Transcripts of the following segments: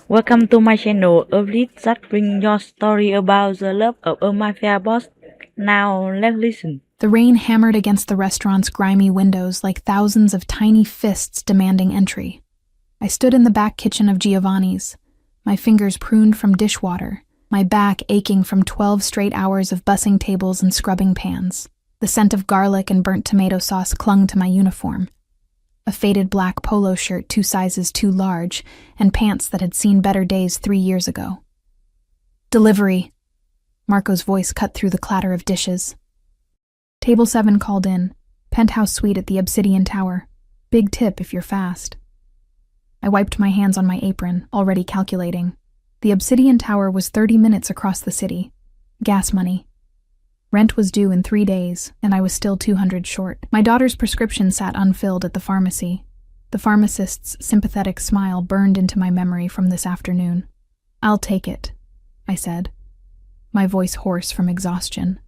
Welcome to my channel, a list that bring your story about the love of a mafia boss. Now let's listen. The rain hammered against the restaurant's grimy windows like thousands of tiny fists demanding entry. I stood in the back kitchen of Giovanni's, my fingers pruned from dishwater, my back aching from 12 straight hours of bussing tables and scrubbing pans. The scent of garlic and burnt tomato sauce clung to my uniform. A faded black polo shirt 2 sizes too large, and pants that had seen better days 3 years ago. "Delivery," Marco's voice cut through the clatter of dishes. Table 7 called in, penthouse suite at the Obsidian Tower. Big tip if you're fast. I wiped my hands on my apron, already calculating. The Obsidian Tower was 30 minutes across the city. Gas money. Rent was due in 3 days, and I was still 200 short. My daughter's prescription sat unfilled at the pharmacy. The pharmacist's sympathetic smile burned into my memory from this afternoon. "I'll take it," I said, my voice hoarse from exhaustion.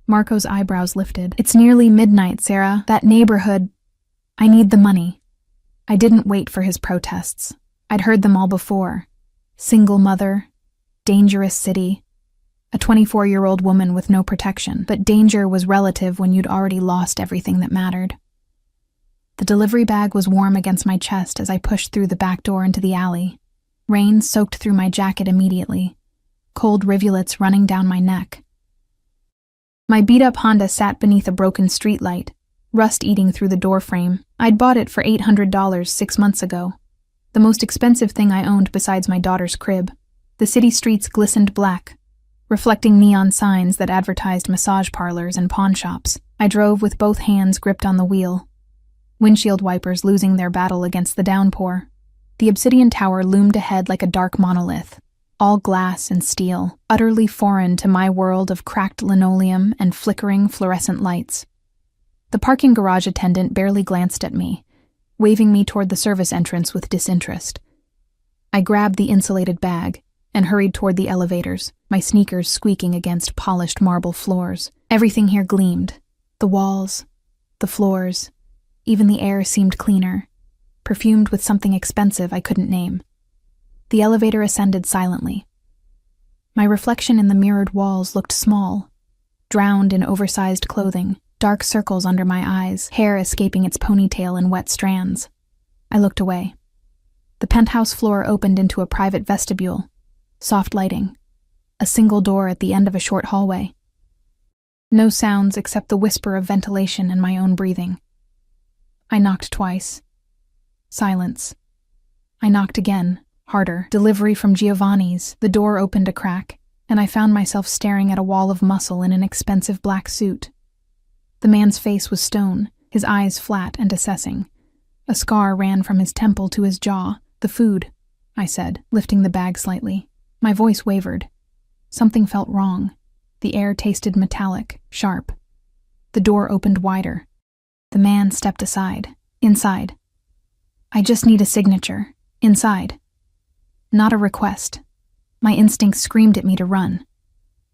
Marco's eyebrows lifted. "It's nearly midnight, Sarah. That neighborhood... I need the money." I didn't wait for his protests. I'd heard them all before. Single mother, dangerous city, a 24-year-old woman with no protection, but danger was relative when you'd already lost everything that mattered. The delivery bag was warm against my chest as I pushed through the back door into the alley. Rain soaked through my jacket immediately, cold rivulets running down my neck. My beat-up Honda sat beneath a broken streetlight, rust eating through the doorframe. I'd bought it for $800 6 months ago, the most expensive thing I owned besides my daughter's crib. The city streets glistened black, reflecting neon signs that advertised massage parlors and pawn shops. I drove with both hands gripped on the wheel, windshield wipers losing their battle against the downpour. The Obsidian Tower loomed ahead like a dark monolith, all glass and steel, utterly foreign to my world of cracked linoleum and flickering fluorescent lights. The parking garage attendant barely glanced at me, waving me toward the service entrance with disinterest. I grabbed the insulated bag and hurried toward the elevators, my sneakers squeaking against polished marble floors. Everything here gleamed. The walls, the floors, even the air seemed cleaner, perfumed with something expensive I couldn't name. The elevator ascended silently. My reflection in the mirrored walls looked small, drowned in oversized clothing, dark circles under my eyes, hair escaping its ponytail in wet strands. I looked away. The penthouse floor opened into a private vestibule, soft lighting, a single door at the end of a short hallway. No sounds except the whisper of ventilation and my own breathing. I knocked twice. Silence. I knocked again, harder. Delivery from Giovanni's. The door opened a crack, and I found myself staring at a wall of muscle in an expensive black suit. The man's face was stone, his eyes flat and assessing. A scar ran from his temple to his jaw. "The food," I said, lifting the bag slightly. My voice wavered. Something felt wrong. The air tasted metallic, sharp. The door opened wider. The man stepped aside. Inside. "I just need a signature. Inside." Not a request. My instincts screamed at me to run.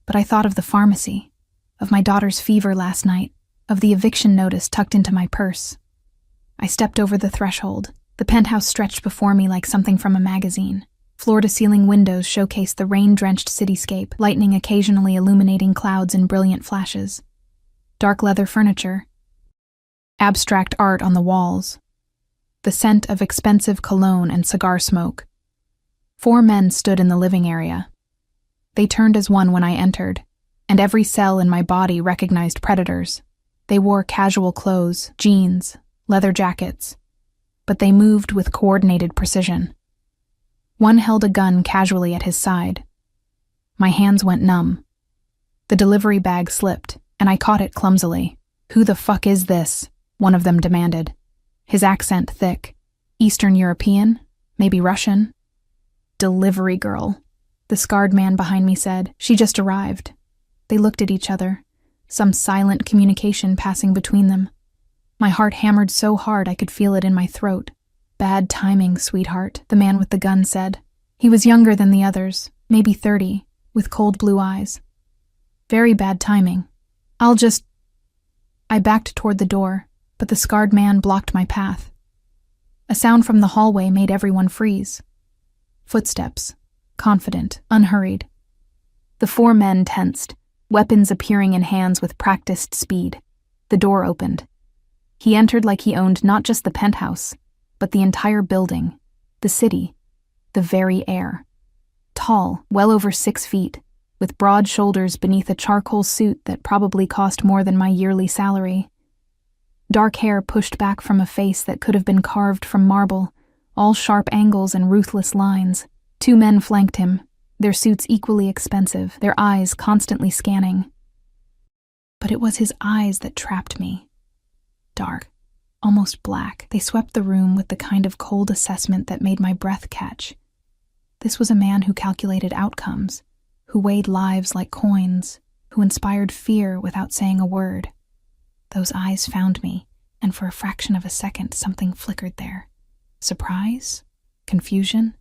But I thought of the pharmacy, of my daughter's fever last night, of the eviction notice tucked into my purse. I stepped over the threshold. The penthouse stretched before me like something from a magazine. Floor-to-ceiling windows showcased the rain-drenched cityscape, lightning occasionally illuminating clouds in brilliant flashes. Dark leather furniture. Abstract art on the walls. The scent of expensive cologne and cigar smoke. 4 men stood in the living area. They turned as one when I entered, and every cell in my body recognized predators. They wore casual clothes, jeans, leather jackets, but they moved with coordinated precision. One held a gun casually at his side. My hands went numb. The delivery bag slipped, and I caught it clumsily. "Who the fuck is this?" one of them demanded. His accent thick. Eastern European? Maybe Russian? "Delivery girl," the scarred man behind me said. "She just arrived." They looked at each other, some silent communication passing between them. My heart hammered so hard I could feel it in my throat. "Bad timing, sweetheart," the man with the gun said. He was younger than the others, maybe 30, with cold blue eyes. "Very bad timing. I'll just..." I backed toward the door, but the scarred man blocked my path. A sound from the hallway made everyone freeze. Footsteps. Confident, unhurried. The 4 men tensed, weapons appearing in hands with practiced speed. The door opened. He entered like he owned not just the penthouse, but the entire building, the city, the very air. Tall, well over 6 feet, with broad shoulders beneath a charcoal suit that probably cost more than my yearly salary. Dark hair pushed back from a face that could have been carved from marble, all sharp angles and ruthless lines. 2 men flanked him, their suits equally expensive, their eyes constantly scanning. But it was his eyes that trapped me. Dark, almost black, they swept the room with the kind of cold assessment that made my breath catch. This was a man who calculated outcomes, who weighed lives like coins, who inspired fear without saying a word. Those eyes found me, and for a fraction of a second something flickered there. Surprise? Confusion?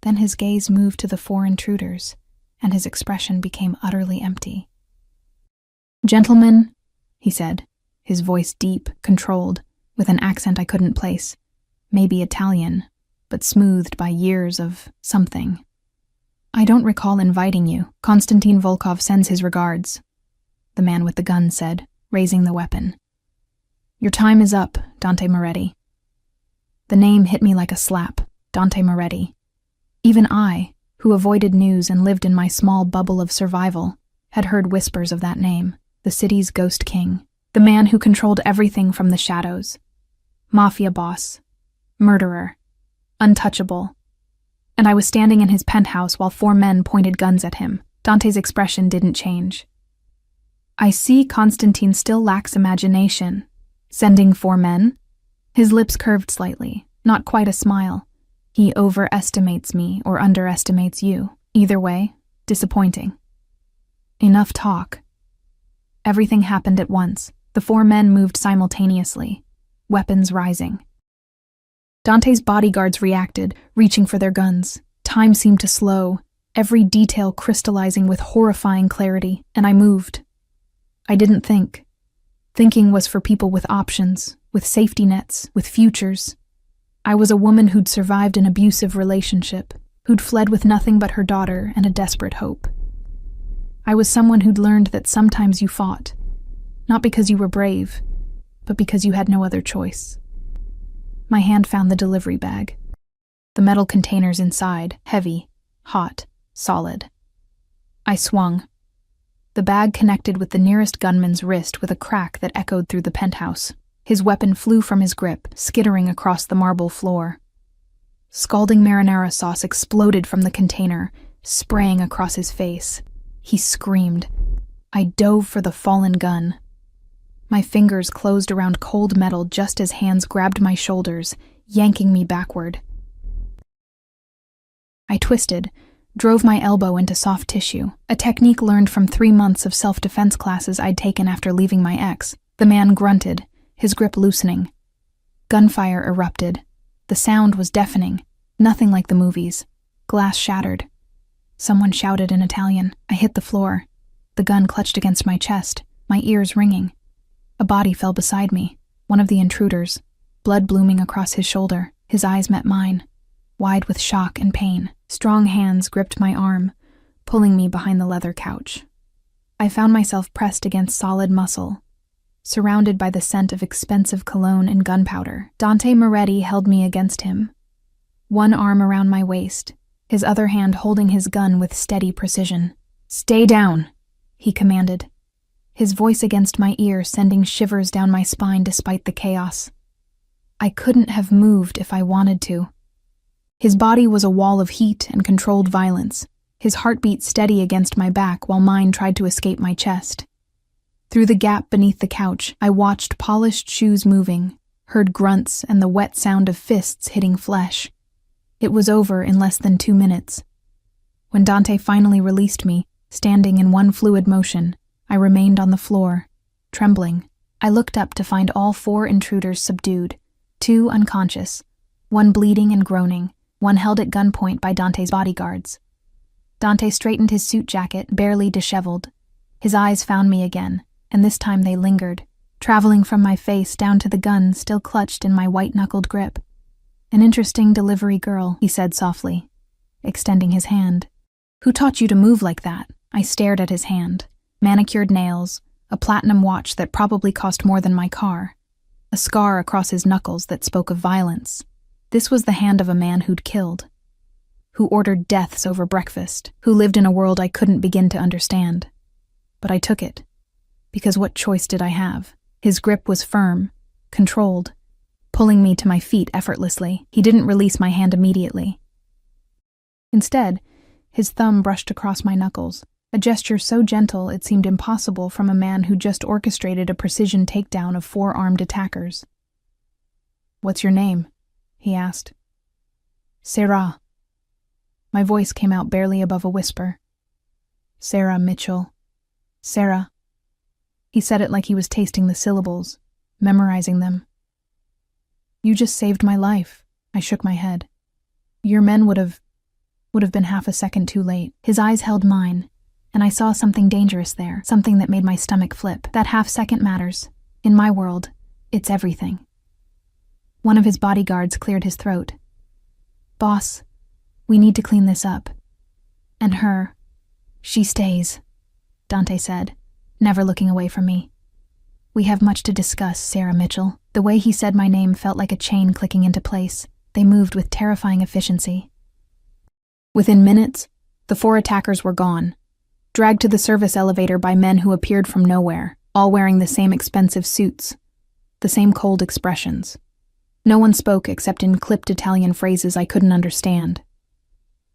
Then his gaze moved to the 4 intruders, and his expression became utterly empty. "Gentlemen," he said, his voice deep, controlled, with an accent I couldn't place. Maybe Italian, but smoothed by years of something. "I don't recall inviting you. Konstantin Volkov sends his regards," the man with the gun said, raising the weapon. "Your time is up, Dante Moretti." The name hit me like a slap, Dante Moretti. Even I, who avoided news and lived in my small bubble of survival, had heard whispers of that name, the city's ghost king, the man who controlled everything from the shadows. Mafia boss, murderer, untouchable. And I was standing in his penthouse while 4 men pointed guns at him. Dante's expression didn't change. "I see Konstantin still lacks imagination. Sending 4 men?" His lips curved slightly, not quite a smile. "He overestimates me or underestimates you. Either way, disappointing." Enough talk. Everything happened at once. The 4 men moved simultaneously, weapons rising. Dante's bodyguards reacted, reaching for their guns. Time seemed to slow, every detail crystallizing with horrifying clarity, and I moved. I didn't think. Thinking was for people with options, with safety nets, with futures. I was a woman who'd survived an abusive relationship, who'd fled with nothing but her daughter and a desperate hope. I was someone who'd learned that sometimes you fought, not because you were brave, but because you had no other choice. My hand found the delivery bag. The metal containers inside, heavy, hot, solid. I swung. The bag connected with the nearest gunman's wrist with a crack that echoed through the penthouse. His weapon flew from his grip, skittering across the marble floor. Scalding marinara sauce exploded from the container, spraying across his face. He screamed. I dove for the fallen gun. My fingers closed around cold metal just as hands grabbed my shoulders, yanking me backward. I twisted, drove my elbow into soft tissue, a technique learned from 3 months of self-defense classes I'd taken after leaving my ex. The man grunted, his grip loosening. Gunfire erupted. The sound was deafening, nothing like the movies. Glass shattered. Someone shouted in Italian. I hit the floor. The gun clutched against my chest, my ears ringing. A body fell beside me, one of the intruders, blood blooming across his shoulder. His eyes met mine, wide with shock and pain. Strong hands gripped my arm, pulling me behind the leather couch. I found myself pressed against solid muscle, surrounded by the scent of expensive cologne and gunpowder. Dante Moretti held me against him, one arm around my waist, his other hand holding his gun with steady precision. "Stay down," he commanded, his voice against my ear sending shivers down my spine despite the chaos. I couldn't have moved if I wanted to. His body was a wall of heat and controlled violence, his heartbeat steady against my back while mine tried to escape my chest. Through the gap beneath the couch, I watched polished shoes moving, heard grunts and the wet sound of fists hitting flesh. It was over in less than 2 minutes. When Dante finally released me, standing in one fluid motion, I remained on the floor, trembling. I looked up to find all 4 intruders subdued, 2 unconscious, one bleeding and groaning, one held at gunpoint by Dante's bodyguards. Dante straightened his suit jacket, barely disheveled. His eyes found me again, and this time they lingered, traveling from my face down to the gun still clutched in my white-knuckled grip. "An interesting delivery girl," he said softly, extending his hand. Who taught you to move like that? I stared at his hand. Manicured nails, a platinum watch that probably cost more than my car, a scar across his knuckles that spoke of violence. This was the hand of a man who'd killed, who ordered deaths over breakfast, who lived in a world I couldn't begin to understand. But I took it, because what choice did I have? His grip was firm, controlled, pulling me to my feet effortlessly. He didn't release my hand immediately. Instead, his thumb brushed across my knuckles, a gesture so gentle it seemed impossible from a man who just orchestrated a precision takedown of 4 armed attackers. "What's your name?" he asked. "Sarah." My voice came out barely above a whisper. "Sarah Mitchell. Sarah." He said it like he was tasting the syllables, memorizing them. "You just saved my life." I shook my head. "Your men would have been half a second too late." His eyes held mine, and I saw something dangerous there, something that made my stomach flip. That half second matters. In my world, it's everything. One of his bodyguards cleared his throat. "Boss, we need to clean this up. And her, she stays," Dante said, never looking away from me. "We have much to discuss, Sarah Mitchell." The way he said my name felt like a chain clicking into place. They moved with terrifying efficiency. Within minutes, the 4 attackers were gone, dragged to the service elevator by men who appeared from nowhere, all wearing the same expensive suits, the same cold expressions. No one spoke except in clipped Italian phrases I couldn't understand.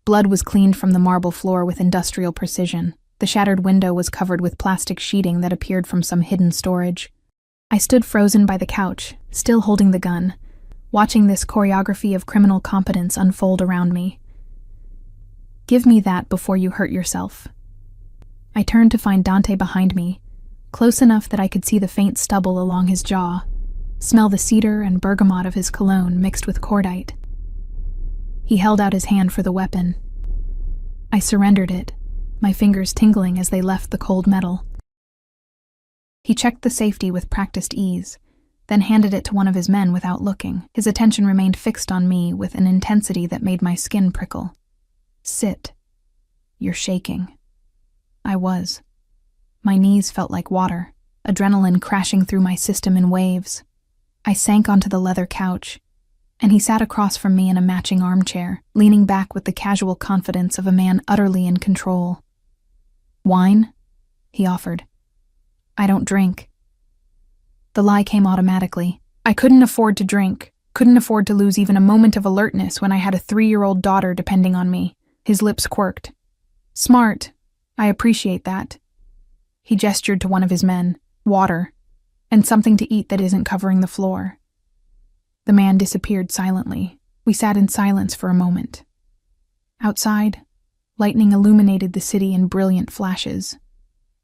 Blood was cleaned from the marble floor with industrial precision. The shattered window was covered with plastic sheeting that appeared from some hidden storage. I stood frozen by the couch, still holding the gun, watching this choreography of criminal competence unfold around me. "Give me that before you hurt yourself." I turned to find Dante behind me, close enough that I could see the faint stubble along his jaw, smell the cedar and bergamot of his cologne mixed with cordite. He held out his hand for the weapon. I surrendered it, my fingers tingling as they left the cold metal. He checked the safety with practiced ease, then handed it to one of his men without looking. His attention remained fixed on me with an intensity that made my skin prickle. "Sit. You're shaking." I was. My knees felt like water, adrenaline crashing through my system in waves. I sank onto the leather couch, and he sat across from me in a matching armchair, leaning back with the casual confidence of a man utterly in control. "Wine?" he offered. "I don't drink." The lie came automatically. I couldn't afford to drink, couldn't afford to lose even a moment of alertness when I had a 3-year-old daughter depending on me. His lips quirked. "Smart. I appreciate that." He gestured to one of his men. "Water. And something to eat that isn't covering the floor." The man disappeared silently. We sat in silence for a moment. Outside, lightning illuminated the city in brilliant flashes,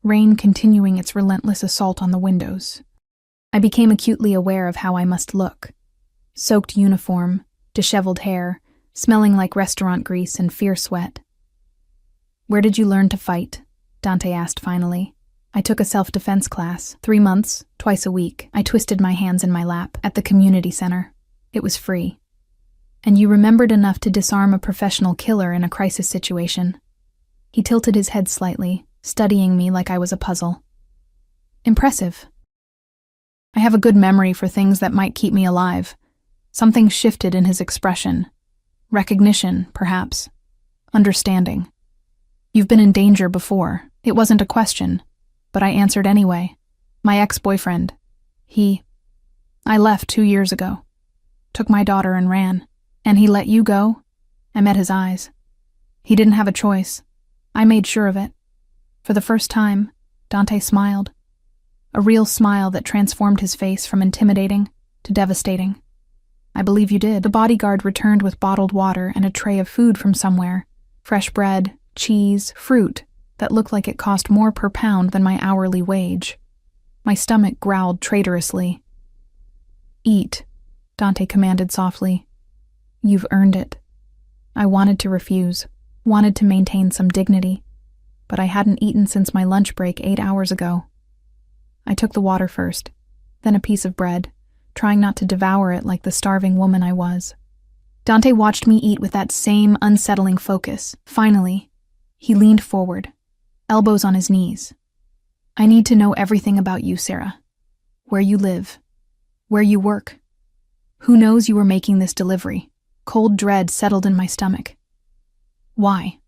rain continuing its relentless assault on the windows. I became acutely aware of how I must look. Soaked uniform, disheveled hair, smelling like restaurant grease and fear sweat. "Where did you learn to fight?" Dante asked finally. "I took a self-defense class, 3 months, twice a week." I twisted my hands in my lap. "At the community center. It was free." "And you remembered enough to disarm a professional killer in a crisis situation." He tilted his head slightly, studying me like I was a puzzle. "Impressive. I have a good memory for things that might keep me alive." Something shifted in his expression. Recognition, perhaps. Understanding. "You've been in danger before." It wasn't a question, but I answered anyway. "My ex-boyfriend. I left 2 years ago. Took my daughter and ran." "And he let you go?" I met his eyes. "He didn't have a choice. I made sure of it." For the first time, Dante smiled. A real smile that transformed his face from intimidating to devastating. "I believe you did." The bodyguard returned with bottled water and a tray of food from somewhere. Fresh bread, cheese, fruit that looked like it cost more per pound than my hourly wage. My stomach growled traitorously. "Eat," Dante commanded softly. "You've earned it." I wanted to refuse, wanted to maintain some dignity, but I hadn't eaten since my lunch break 8 hours ago. I took the water first, then a piece of bread, trying not to devour it like the starving woman I was. Dante watched me eat with that same unsettling focus. Finally, he leaned forward, elbows on his knees. I need to know everything about you, Sarah. Where you live, where you work. Who knows you were making this delivery? Cold dread settled in my stomach. Why?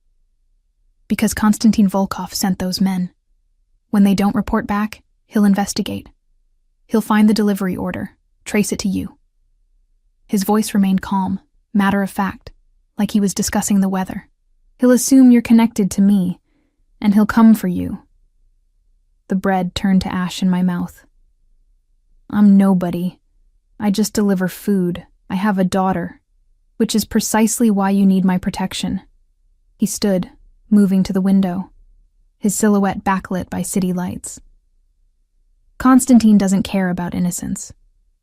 Because Konstantin Volkov sent those men. When they don't report back, he'll investigate. He'll find the delivery order, trace it to you. His voice remained calm, matter of fact, like he was discussing the weather. He'll assume you're connected to me, and he'll come for you. The bread turned to ash in my mouth. I'm nobody. I just deliver food. I have a daughter, which is precisely why you need my protection. He stood, moving to the window, his silhouette backlit by city lights. Konstantin doesn't care about innocence.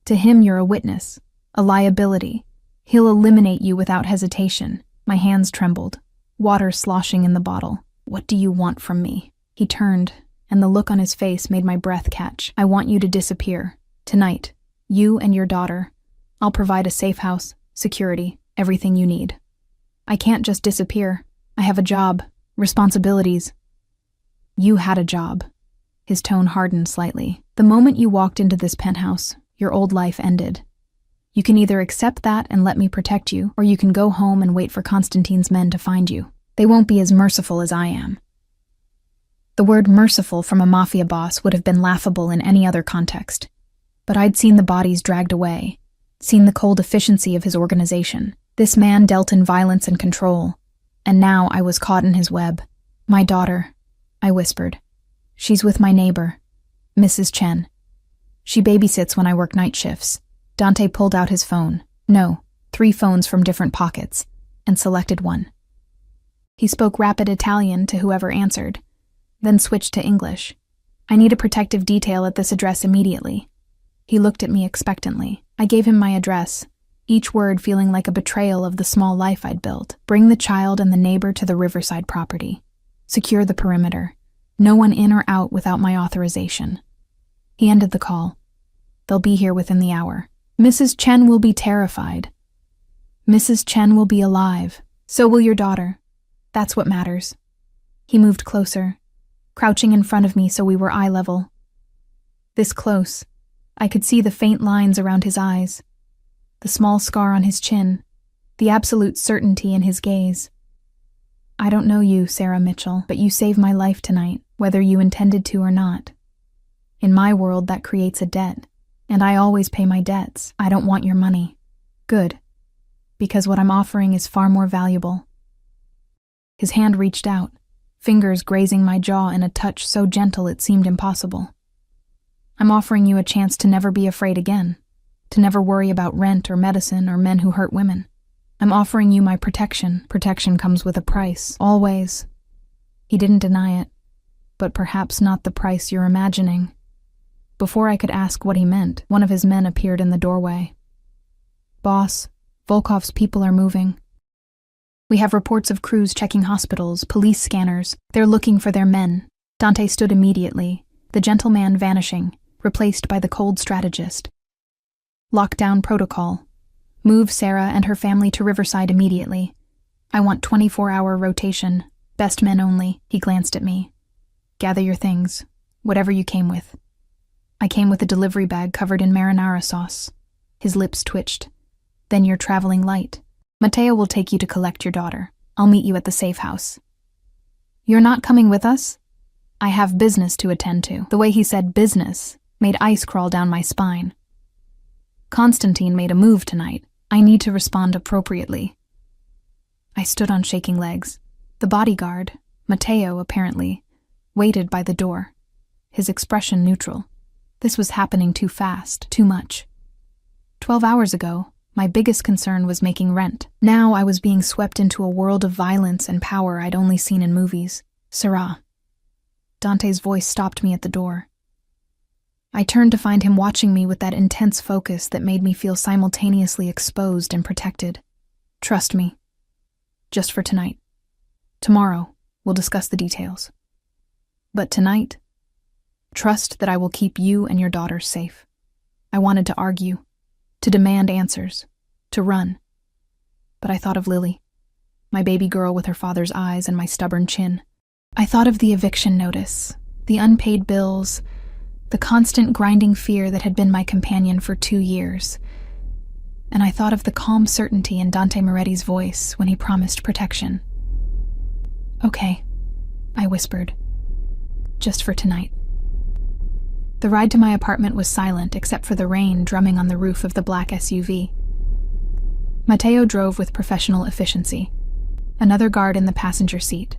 To him, you're a witness, a liability. He'll eliminate you without hesitation. My hands trembled, water sloshing in the bottle. What do you want from me? He turned, and the look on his face made my breath catch. I want you to disappear. Tonight, you and your daughter. I'll provide a safe house, security, everything you need. I can't just disappear. I have a job, responsibilities. You had a job. His tone hardened slightly. The moment you walked into this penthouse, your old life ended. You can either accept that and let me protect you, or you can go home and wait for Konstantin's men to find you. They won't be as merciful as I am. The word merciful from a mafia boss would have been laughable in any other context. But I'd seen the bodies dragged away, seen the cold efficiency of his organization. This man dealt in violence and control, and now I was caught in his web. My daughter, I whispered. She's with my neighbor, Mrs. Chen. She babysits when I work night shifts. Dante pulled out his phone. No, 3 phones from different pockets, and selected one. He spoke rapid Italian to whoever answered, then switched to English. I need a protective detail at this address immediately. He looked at me expectantly. I gave him my address, each word feeling like a betrayal of the small life I'd built. Bring the child and the neighbor to the Riverside property. Secure the perimeter. No one in or out without my authorization. He ended the call. They'll be here within the hour. Mrs. Chen will be terrified. Mrs. Chen will be alive. So will your daughter. That's what matters. He moved closer, crouching in front of me so we were eye level. This close, I could see the faint lines around his eyes, the small scar on his chin, the absolute certainty in his gaze. I don't know you, Sarah Mitchell, but you saved my life tonight, whether you intended to or not. In my world, that creates a debt, and I always pay my debts. I don't want your money. Good, because what I'm offering is far more valuable. His hand reached out, fingers grazing my jaw in a touch so gentle it seemed impossible. I'm offering you a chance to never be afraid again, to never worry about rent or medicine or men who hurt women. I'm offering you my protection. Protection comes with a price, always. He didn't deny it, but perhaps not the price you're imagining. Before I could ask what he meant, one of his men appeared in the doorway. Boss, Volkov's people are moving. We have reports of crews checking hospitals, police scanners. They're looking for their men. Dante stood immediately, the gentleman vanishing, replaced by the cold strategist. Lockdown protocol. Move Sarah and her family to Riverside immediately. I want 24-hour rotation. Best men only. He glanced at me. Gather your things, whatever you came with. I came with a delivery bag covered in marinara sauce. His lips twitched. Then you're traveling light. Matteo will take you to collect your daughter. I'll meet you at the safe house. You're not coming with us? I have business to attend to. The way he said business made ice crawl down my spine. Konstantin made a move tonight. I need to respond appropriately. I stood on shaking legs. The bodyguard, Matteo apparently, waited by the door, his expression neutral. This was happening too fast, too much. 12 hours ago, my biggest concern was making rent. Now I was being swept into a world of violence and power I'd only seen in movies. Sarah. Dante's voice stopped me at the door. I turned to find him watching me with that intense focus that made me feel simultaneously exposed and protected. Trust me. Just for tonight. Tomorrow, we'll discuss the details. But tonight, trust that I will keep you and your daughter safe. I wanted to argue, to demand answers, to run. but I thought of Lily, my baby girl with her father's eyes and my stubborn chin. I thought of the eviction notice, the unpaid bills, the constant grinding fear that had been my companion for 2 years. And I thought of the calm certainty in Dante Moretti's voice when he promised protection. "Okay," I whispered. "Just for tonight." The ride to my apartment was silent except for the rain drumming on the roof of the black SUV. Mateo drove with professional efficiency, another guard in the passenger seat,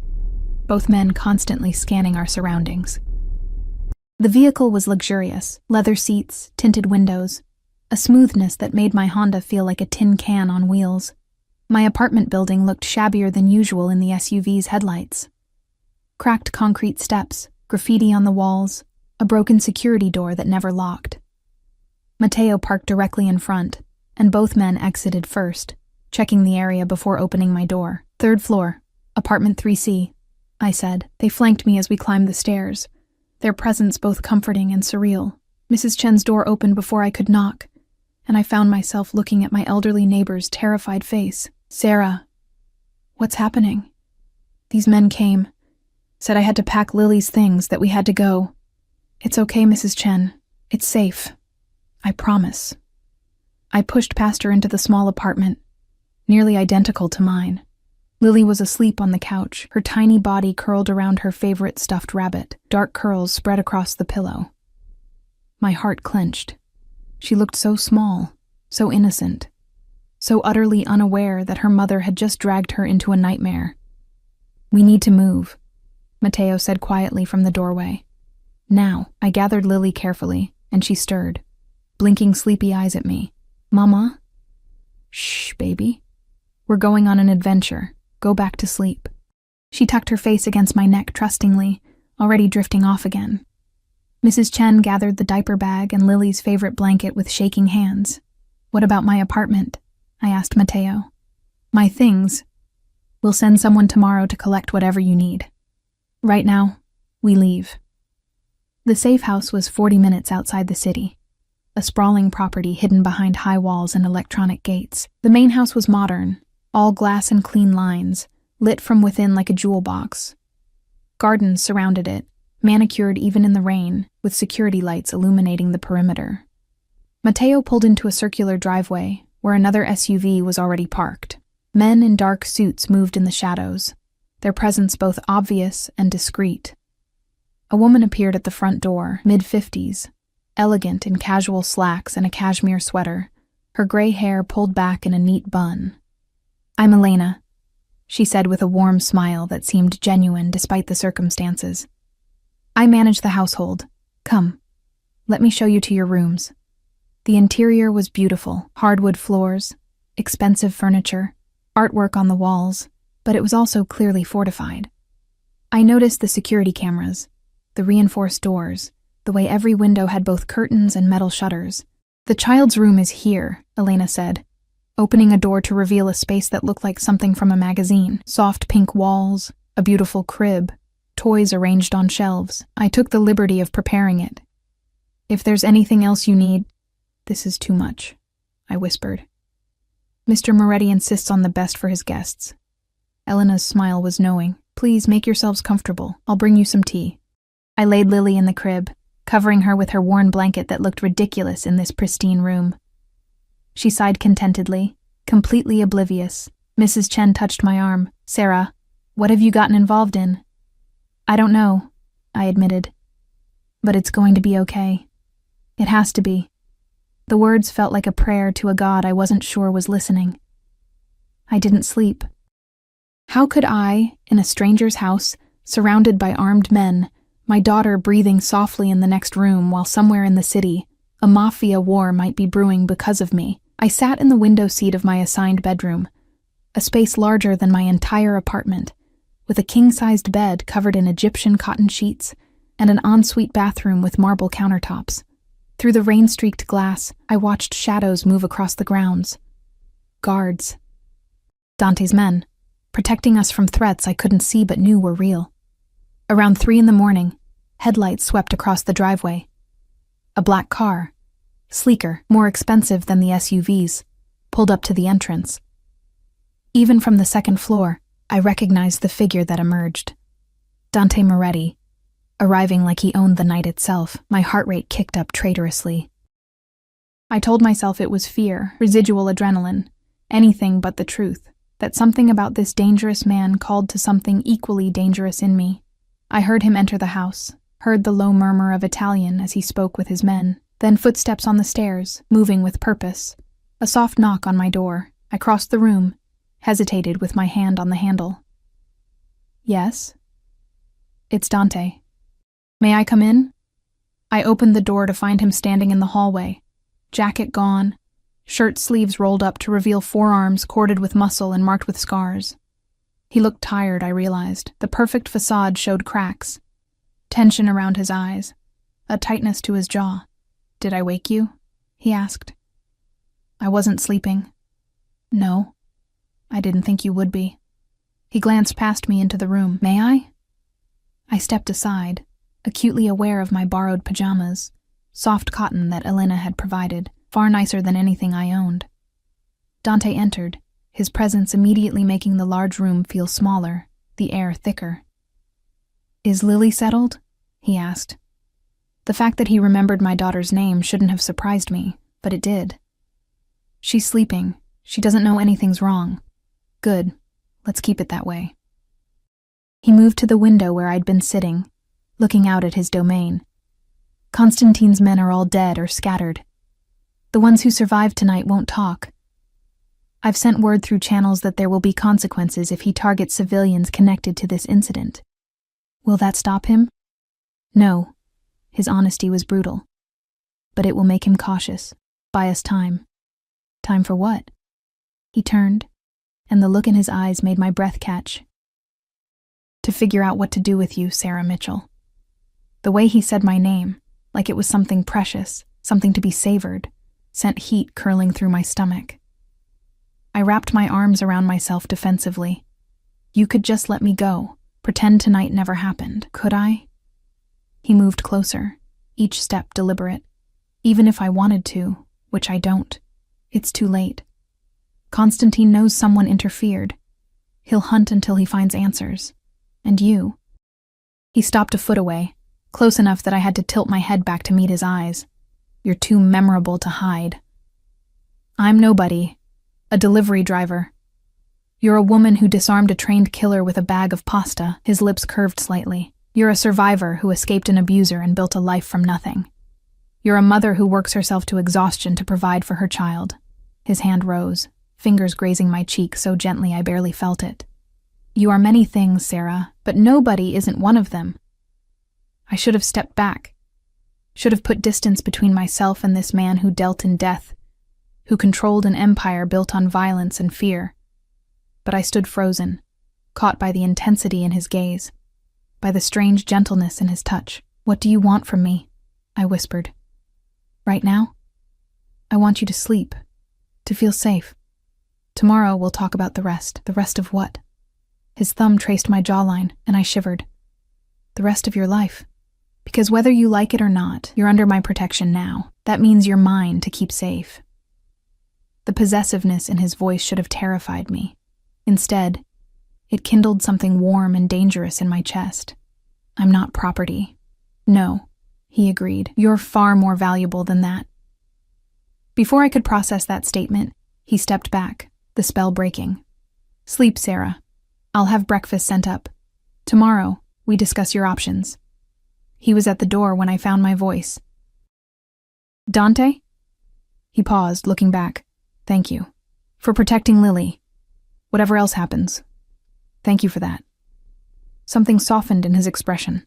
both men constantly scanning our surroundings. The vehicle was luxurious, leather seats, tinted windows, a smoothness that made my Honda feel like a tin can on wheels. My apartment building looked shabbier than usual in the SUV's headlights. Cracked concrete steps, graffiti on the walls, a broken security door that never locked. Mateo parked directly in front, and both men exited first, checking the area before opening my door. "Third floor, apartment 3C, I said. They flanked me as we climbed the stairs, their presence both comforting and surreal. Mrs. Chen's door opened before I could knock, and I found myself looking at my elderly neighbor's terrified face. "Sarah, what's happening?" "These men came, said I had to pack Lily's things, that we had to go." "It's okay, Mrs. Chen. It's safe. I promise." I pushed past her into the small apartment, nearly identical to mine. Lily was asleep on the couch, her tiny body curled around her favorite stuffed rabbit, dark curls spread across the pillow. My heart clenched. She looked so small, so innocent, so utterly unaware that her mother had just dragged her into a nightmare. "We need to move," Mateo said quietly from the doorway. Now, I gathered Lily carefully, and she stirred, blinking sleepy eyes at me. "Mama?" "Shh, baby. We're going on an adventure. Go back to sleep." She tucked her face against my neck trustingly, already drifting off again. Mrs. Chen gathered the diaper bag and Lily's favorite blanket with shaking hands. "What about my apartment?" I asked Mateo. "My things. We'll send someone tomorrow to collect whatever you need. Right now, we leave." The safe house was 40 minutes outside the city, a sprawling property hidden behind high walls and electronic gates. The main house was modern, all glass and clean lines, lit from within like a jewel box. Gardens surrounded it, manicured even in the rain, with security lights illuminating the perimeter. Mateo pulled into a circular driveway, where another SUV was already parked. Men in dark suits moved in the shadows, their presence both obvious and discreet. A woman appeared at the front door, mid-50s, elegant in casual slacks and a cashmere sweater, her gray hair pulled back in a neat bun. "I'm Elena," she said with a warm smile that seemed genuine despite the circumstances. "I manage the household. Come, let me show you to your rooms." The interior was beautiful, hardwood floors, expensive furniture, artwork on the walls, but it was also clearly fortified. I noticed the security cameras, the reinforced doors, the way every window had both curtains and metal shutters. "The child's room is here," Elena said, opening a door to reveal a space that looked like something from a magazine. Soft pink walls, a beautiful crib, toys arranged on shelves. I took the liberty of preparing it. "If there's anything else you need, this is too much," I whispered. "Mr. Moretti insists on the best for his guests." Elena's smile was knowing. "Please make yourselves comfortable. I'll bring you some tea." I laid Lily in the crib, covering her with her worn blanket that looked ridiculous in this pristine room. She sighed contentedly, completely oblivious. Mrs. Chen touched my arm. "Sarah, what have you gotten involved in?" "I don't know," I admitted. "But it's going to be okay. It has to be." The words felt like a prayer to a God I wasn't sure was listening. I didn't sleep. How could I, in a stranger's house, surrounded by armed men, my daughter breathing softly in the next room while somewhere in the city, a Mafia war might be brewing because of me? I sat in the window seat of my assigned bedroom, a space larger than my entire apartment, with a king-sized bed covered in Egyptian cotton sheets and an ensuite bathroom with marble countertops. Through the rain-streaked glass, I watched shadows move across the grounds. Guards. Dante's men, protecting us from threats I couldn't see but knew were real. Around 3 a.m, headlights swept across the driveway. A black car, sleeker, more expensive than the SUVs, pulled up to the entrance. Even from the second floor, I recognized the figure that emerged. Dante Moretti. Arriving like he owned the night itself, my heart rate kicked up traitorously. I told myself it was fear, residual adrenaline, anything but the truth, that something about this dangerous man called to something equally dangerous in me. I heard him enter the house, heard the low murmur of Italian as he spoke with his men, then footsteps on the stairs, moving with purpose. A soft knock on my door. I crossed the room, hesitated with my hand on the handle. Yes? It's Dante. May I come in? I opened the door to find him standing in the hallway, jacket gone, shirt sleeves rolled up to reveal forearms corded with muscle and marked with scars. He looked tired, I realized. The perfect facade showed cracks, tension around his eyes, a tightness to his jaw. Did I wake you? He asked. I wasn't sleeping. No, I didn't think you would be. He glanced past me into the room. May I? I stepped aside, acutely aware of my borrowed pajamas, soft cotton that Elena had provided, far nicer than anything I owned. Dante entered, his presence immediately making the large room feel smaller, the air thicker. Is Lily settled? He asked. The fact that he remembered my daughter's name shouldn't have surprised me, but it did. She's sleeping. She doesn't know anything's wrong. Good. Let's keep it that way. He moved to the window where I'd been sitting, looking out at his domain. Constantine's men are all dead or scattered. The ones who survived tonight won't talk. I've sent word through channels that there will be consequences if he targets civilians connected to this incident. Will that stop him? No. His honesty was brutal. But it will make him cautious, buy us time. Time for what? He turned, and the look in his eyes made my breath catch. To figure out what to do with you, Sarah Mitchell. The way he said my name, like it was something precious, something to be savored, sent heat curling through my stomach. I wrapped my arms around myself defensively. You could just let me go, pretend tonight never happened, could I? He moved closer, each step deliberate. Even if I wanted to, which I don't, it's too late. Constantine knows someone interfered. He'll hunt until he finds answers. And you. He stopped a foot away, close enough that I had to tilt my head back to meet his eyes. You're too memorable to hide. I'm nobody. A delivery driver. You're a woman who disarmed a trained killer with a bag of pasta. His lips curved slightly. You're a survivor who escaped an abuser and built a life from nothing. You're a mother who works herself to exhaustion to provide for her child. His hand rose, fingers grazing my cheek so gently I barely felt it. You are many things, Sarah, but nobody isn't one of them. I should have stepped back. Should have put distance between myself and this man who dealt in death, who controlled an empire built on violence and fear. But I stood frozen, caught by the intensity in his gaze, by the strange gentleness in his touch. What do you want from me? I whispered. Right now? I want you to sleep, to feel safe. Tomorrow we'll talk about the rest. The rest of what? His thumb traced my jawline, and I shivered. The rest of your life. Because whether you like it or not, you're under my protection now. That means you're mine to keep safe. The possessiveness in his voice should have terrified me. Instead, it kindled something warm and dangerous in my chest. I'm not property. No, he agreed. You're far more valuable than that. Before I could process that statement, he stepped back, the spell breaking. Sleep, Sarah. I'll have breakfast sent up. Tomorrow, we discuss your options. He was at the door when I found my voice. Dante? He paused, looking back. Thank you. For protecting Lily. Whatever else happens. Thank you for that. Something softened in his expression.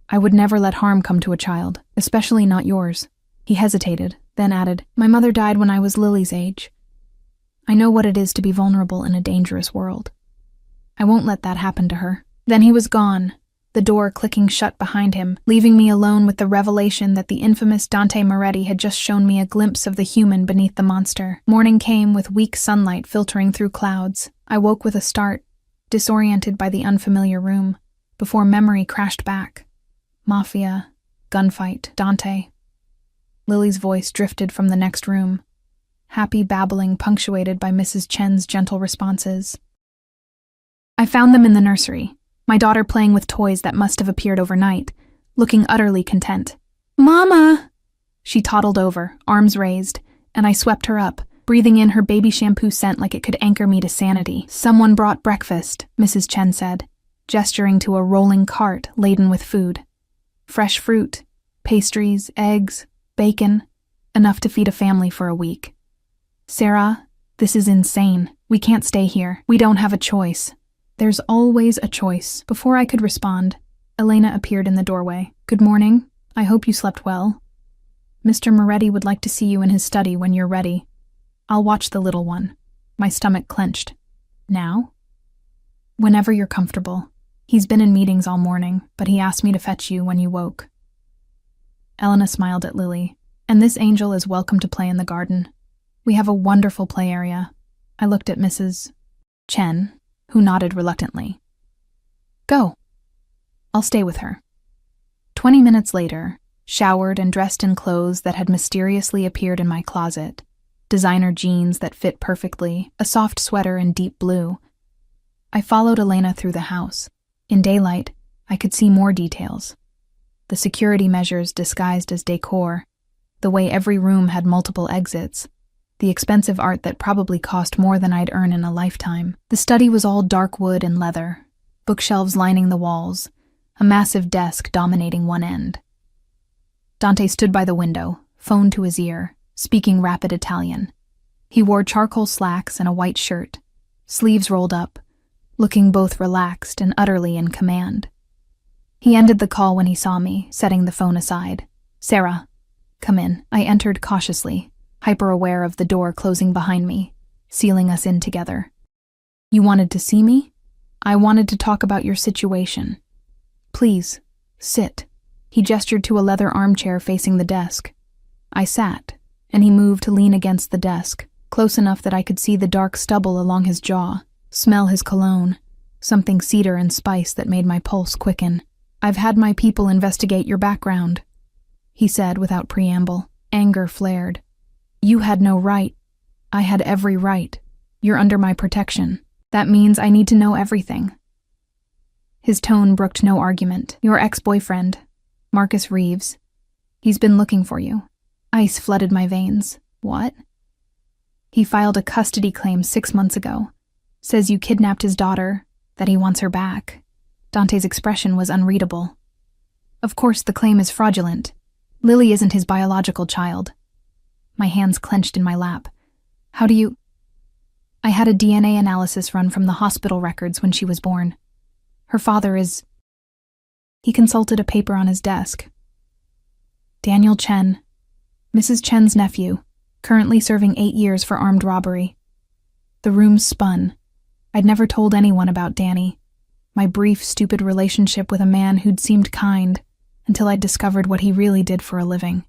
I would never let harm come to a child, especially not yours. He hesitated, then added, My mother died when I was Lily's age. I know what it is to be vulnerable in a dangerous world. I won't let that happen to her. Then he was gone, the door clicking shut behind him, leaving me alone with the revelation that the infamous Dante Moretti had just shown me a glimpse of the human beneath the monster. Morning came with weak sunlight filtering through clouds. I woke with a start, disoriented by the unfamiliar room, before memory crashed back. Mafia, gunfight, Dante. Lily's voice drifted from the next room. happy babbling punctuated by Mrs. Chen's gentle responses. I found them in the nursery, my daughter playing with toys that must have appeared overnight, looking utterly content. "Mama!" She toddled over, arms raised, and I swept her up, breathing in her baby shampoo scent like it could anchor me to sanity. "Someone brought breakfast," Mrs. Chen said, gesturing to a rolling cart laden with food. Fresh fruit, pastries, eggs, bacon, enough to feed a family for a week. "Sarah, this is insane. We can't stay here. We don't have a choice." "There's always a choice." Before I could respond, Elena appeared in the doorway. "Good morning. I hope you slept well. Mr. Moretti would like to see you in his study when you're ready. I'll watch the little one." My stomach clenched. "Now?" "Whenever you're comfortable. He's been in meetings all morning, but he asked me to fetch you when you woke." Elena smiled at Lily. "And this angel is welcome to play in the garden. We have a wonderful play area." I looked at Mrs. Chen, who nodded reluctantly. "Go. I'll stay with her." 20 minutes later, showered and dressed in clothes that had mysteriously appeared in my closet, designer jeans that fit perfectly, a soft sweater in deep blue, I followed Elena through the house. In daylight, I could see more details. The security measures disguised as decor, the way every room had multiple exits, the expensive art that probably cost more than I'd earn in a lifetime. The study was all dark wood and leather, bookshelves lining the walls, a massive desk dominating one end. Dante stood by the window, phone to his ear, speaking rapid Italian. He wore charcoal slacks and a white shirt, sleeves rolled up, looking both relaxed and utterly in command. He ended the call when he saw me, setting the phone aside. "Sarah, come in." I entered cautiously, hyper-aware of the door closing behind me, sealing us in together. "You wanted to see me?" "I wanted to talk about your situation." "Please, sit." He gestured to a leather armchair facing the desk. I sat, and he moved to lean against the desk, close enough that I could see the dark stubble along his jaw, smell his cologne, something cedar and spice that made my pulse quicken. "I've had my people investigate your background," he said without preamble. Anger flared. "You had no right. I had every right. You're under my protection. That means I need to know everything." His tone brooked no argument. "Your ex-boyfriend, Marcus Reeves. He's been looking for you." Ice flooded my veins. "What?" "He filed a custody claim 6 months ago. Says you kidnapped his daughter, that he wants her back." Dante's expression was unreadable. "Of course the claim is fraudulent. Lily isn't his biological child." My hands clenched in my lap. "How do you—" "I had a DNA analysis run from the hospital records when she was born. Her father is—" He consulted a paper on his desk. "Daniel Chen, Mrs. Chen's nephew, currently serving 8 years for armed robbery." The room spun. I'd never told anyone about Danny, my brief, stupid relationship with a man who'd seemed kind, until I'd discovered what he really did for a living.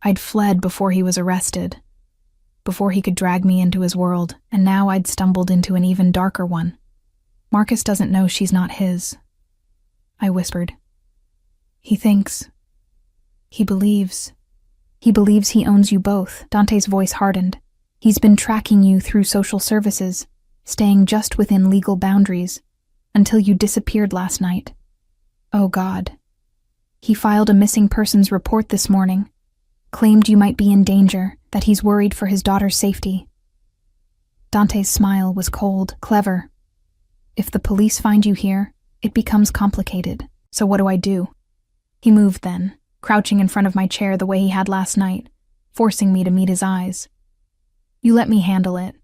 I'd fled before he was arrested, before he could drag me into his world, and now I'd stumbled into an even darker one. "Marcus doesn't know she's not his," I whispered. "He thinks. He believes. He believes he owns you both." Dante's voice hardened. "He's been tracking you through social services, staying just within legal boundaries, until you disappeared last night. Oh God. He filed a missing persons report this morning, claimed you might be in danger, that he's worried for his daughter's safety." Dante's smile was cold, clever. "If the police find you here, it becomes complicated. So what do I do?" He moved then, crouching in front of my chair the way he had last night, forcing me to meet his eyes. "You let me handle it.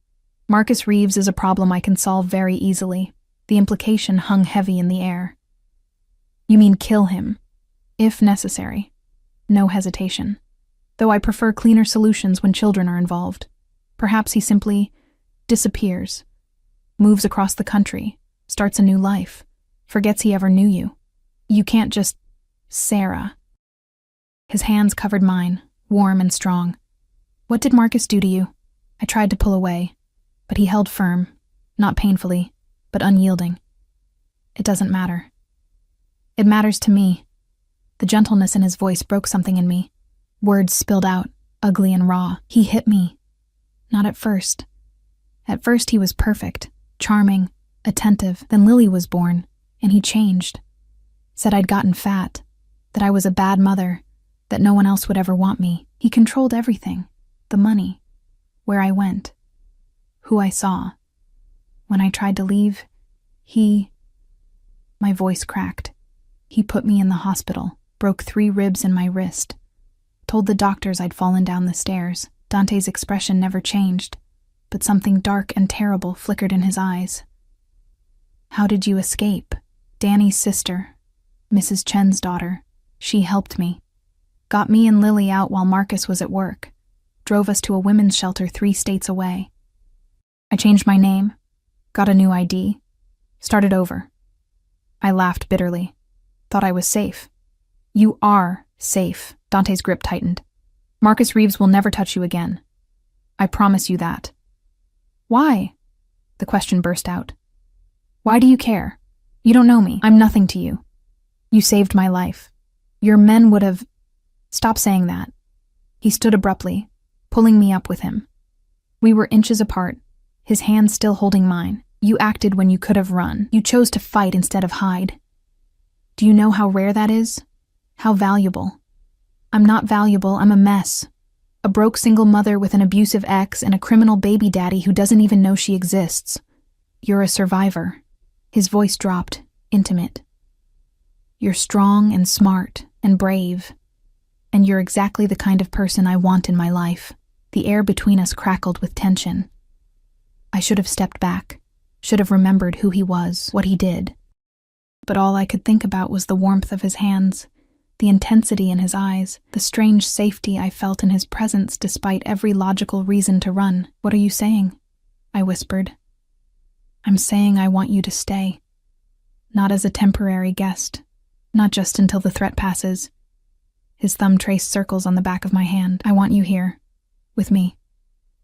Marcus Reeves is a problem I can solve very easily." The implication hung heavy in the air. "You mean kill him, if necessary?" No hesitation. Though I prefer cleaner solutions when children are involved. Perhaps he simply disappears, moves across the country, starts a new life, forgets he ever knew you. You can't just... Sarah. His hands covered mine, warm and strong. "What did Marcus do to you?" I tried to pull away, but he held firm, not painfully, but unyielding. "It doesn't matter." "It matters to me." The gentleness in his voice broke something in me. Words spilled out, ugly and raw. "He hit me. Not at first. At first he was perfect, charming, attentive. Then Lily was born, and he changed. Said I'd gotten fat, that I was a bad mother, that no one else would ever want me. He controlled everything. The money, where I went, who I saw. When I tried to leave, my voice cracked. He put me in the hospital, broke 3 ribs in my wrist, told the doctors I'd fallen down the stairs. Dante's expression never changed, but something dark and terrible flickered in his eyes. How did you escape? Danny's sister, Mrs. Chen's daughter, she helped me. Got me and Lily out while Marcus was at work. Drove us to a women's shelter 3 states away. I changed my name, got a new ID, started over. I laughed bitterly. Thought I was safe. You are safe. Dante's grip tightened. Marcus Reeves will never touch you again. I promise you that. Why? The question burst out. Why do you care? You don't know me. I'm nothing to you. You saved my life. Your men would have... Stop saying that. He stood abruptly, pulling me up with him. We were inches apart, his hand still holding mine. You acted when you could have run. You chose to fight instead of hide. Do you know how rare that is? How valuable? I'm not valuable, I'm a mess. A broke single mother with an abusive ex and a criminal baby daddy who doesn't even know she exists. You're a survivor. His voice dropped, intimate. You're strong and smart and brave. And you're exactly the kind of person I want in my life. The air between us crackled with tension. I should have stepped back, should have remembered who he was, what he did. But all I could think about was the warmth of his hands, the intensity in his eyes, the strange safety I felt in his presence despite every logical reason to run. What are you saying? I whispered. I'm saying I want you to stay. Not as a temporary guest, not just until the threat passes. His thumb traced circles on the back of my hand. I want you here, with me.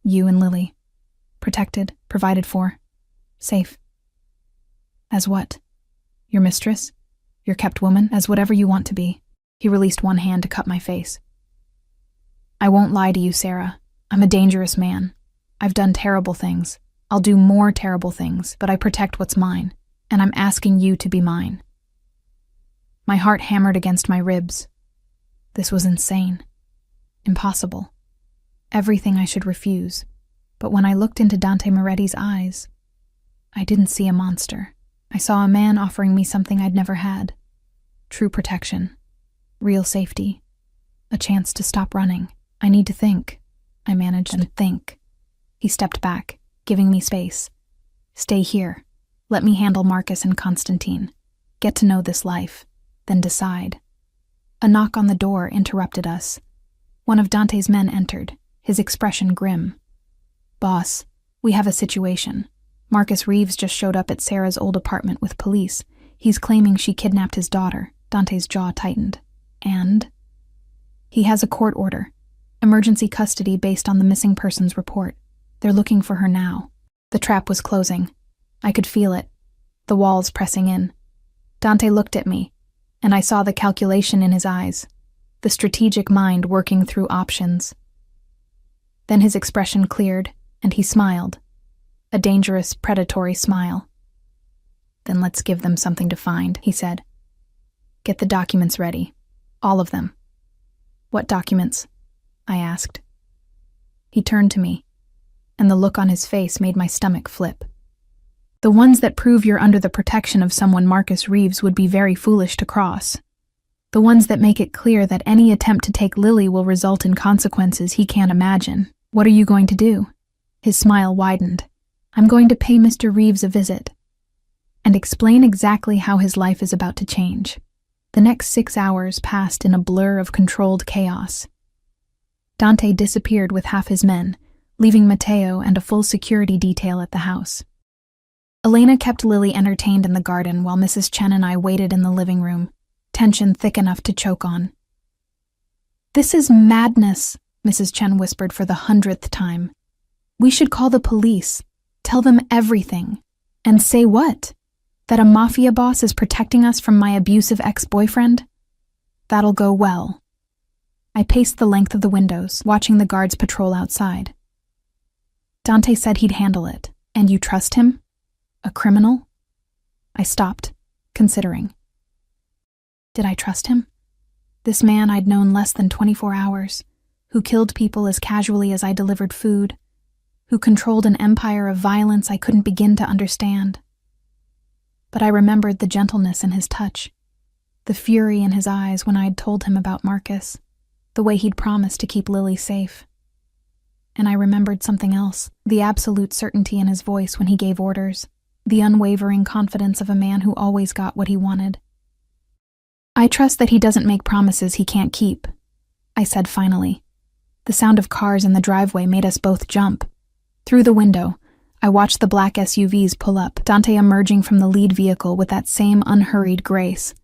You and Lily. Protected, provided for, safe. As what? Your mistress? Your kept woman? As whatever you want to be. He released one hand to cut my face. I won't lie to you, Sarah. I'm a dangerous man. I've done terrible things. I'll do more terrible things, but I protect what's mine, and I'm asking you to be mine. My heart hammered against my ribs. This was insane. Impossible. Everything I should refuse. But when I looked into Dante Moretti's eyes, I didn't see a monster. I saw a man offering me something I'd never had. True protection. Real safety. A chance to stop running. I need to think. I managed to think. He stepped back, giving me space. Stay here. Let me handle Marcus and Constantine. Get to know this life. Then decide. A knock on the door interrupted us. One of Dante's men entered, his expression grim. Boss, we have a situation. Marcus Reeves just showed up at Sarah's old apartment with police. He's claiming she kidnapped his daughter. Dante's jaw tightened. And? He has a court order. Emergency custody based on the missing persons report. They're looking for her now. The trap was closing. I could feel it. The walls pressing in. Dante looked at me, and I saw the calculation in his eyes. The strategic mind working through options. Then his expression cleared, and he smiled. A dangerous, predatory smile. Then let's give them something to find, he said. Get the documents ready. All of them. What documents? I asked. He turned to me, and the look on his face made my stomach flip. The ones that prove you're under the protection of someone Marcus Reeves would be very foolish to cross. The ones that make it clear that any attempt to take Lily will result in consequences he can't imagine. What are you going to do? His smile widened. I'm going to pay Mr. Reeves a visit and explain exactly how his life is about to change. The next 6 hours passed in a blur of controlled chaos. Dante disappeared with half his men, leaving Matteo and a full security detail at the house. Elena kept Lily entertained in the garden while Mrs. Chen and I waited in the living room, tension thick enough to choke on. This is madness, Mrs. Chen whispered for the 100th time. We should call the police, tell them everything. And say what? That a Mafia boss is protecting us from my abusive ex-boyfriend? That'll go well. I paced the length of the windows, watching the guards patrol outside. Dante said he'd handle it. And you trust him? A criminal? I stopped, considering. Did I trust him? This man I'd known less than 24 hours, who killed people as casually as I delivered food, who controlled an empire of violence I couldn't begin to understand. But I remembered the gentleness in his touch, the fury in his eyes when I'd told him about Marcus, the way he'd promised to keep Lily safe. And I remembered something else, the absolute certainty in his voice when he gave orders, the unwavering confidence of a man who always got what he wanted. I trust that he doesn't make promises he can't keep, I said finally. The sound of cars in the driveway made us both jump. Through the window, I watched the black SUVs pull up, Dante emerging from the lead vehicle with that same unhurried grace.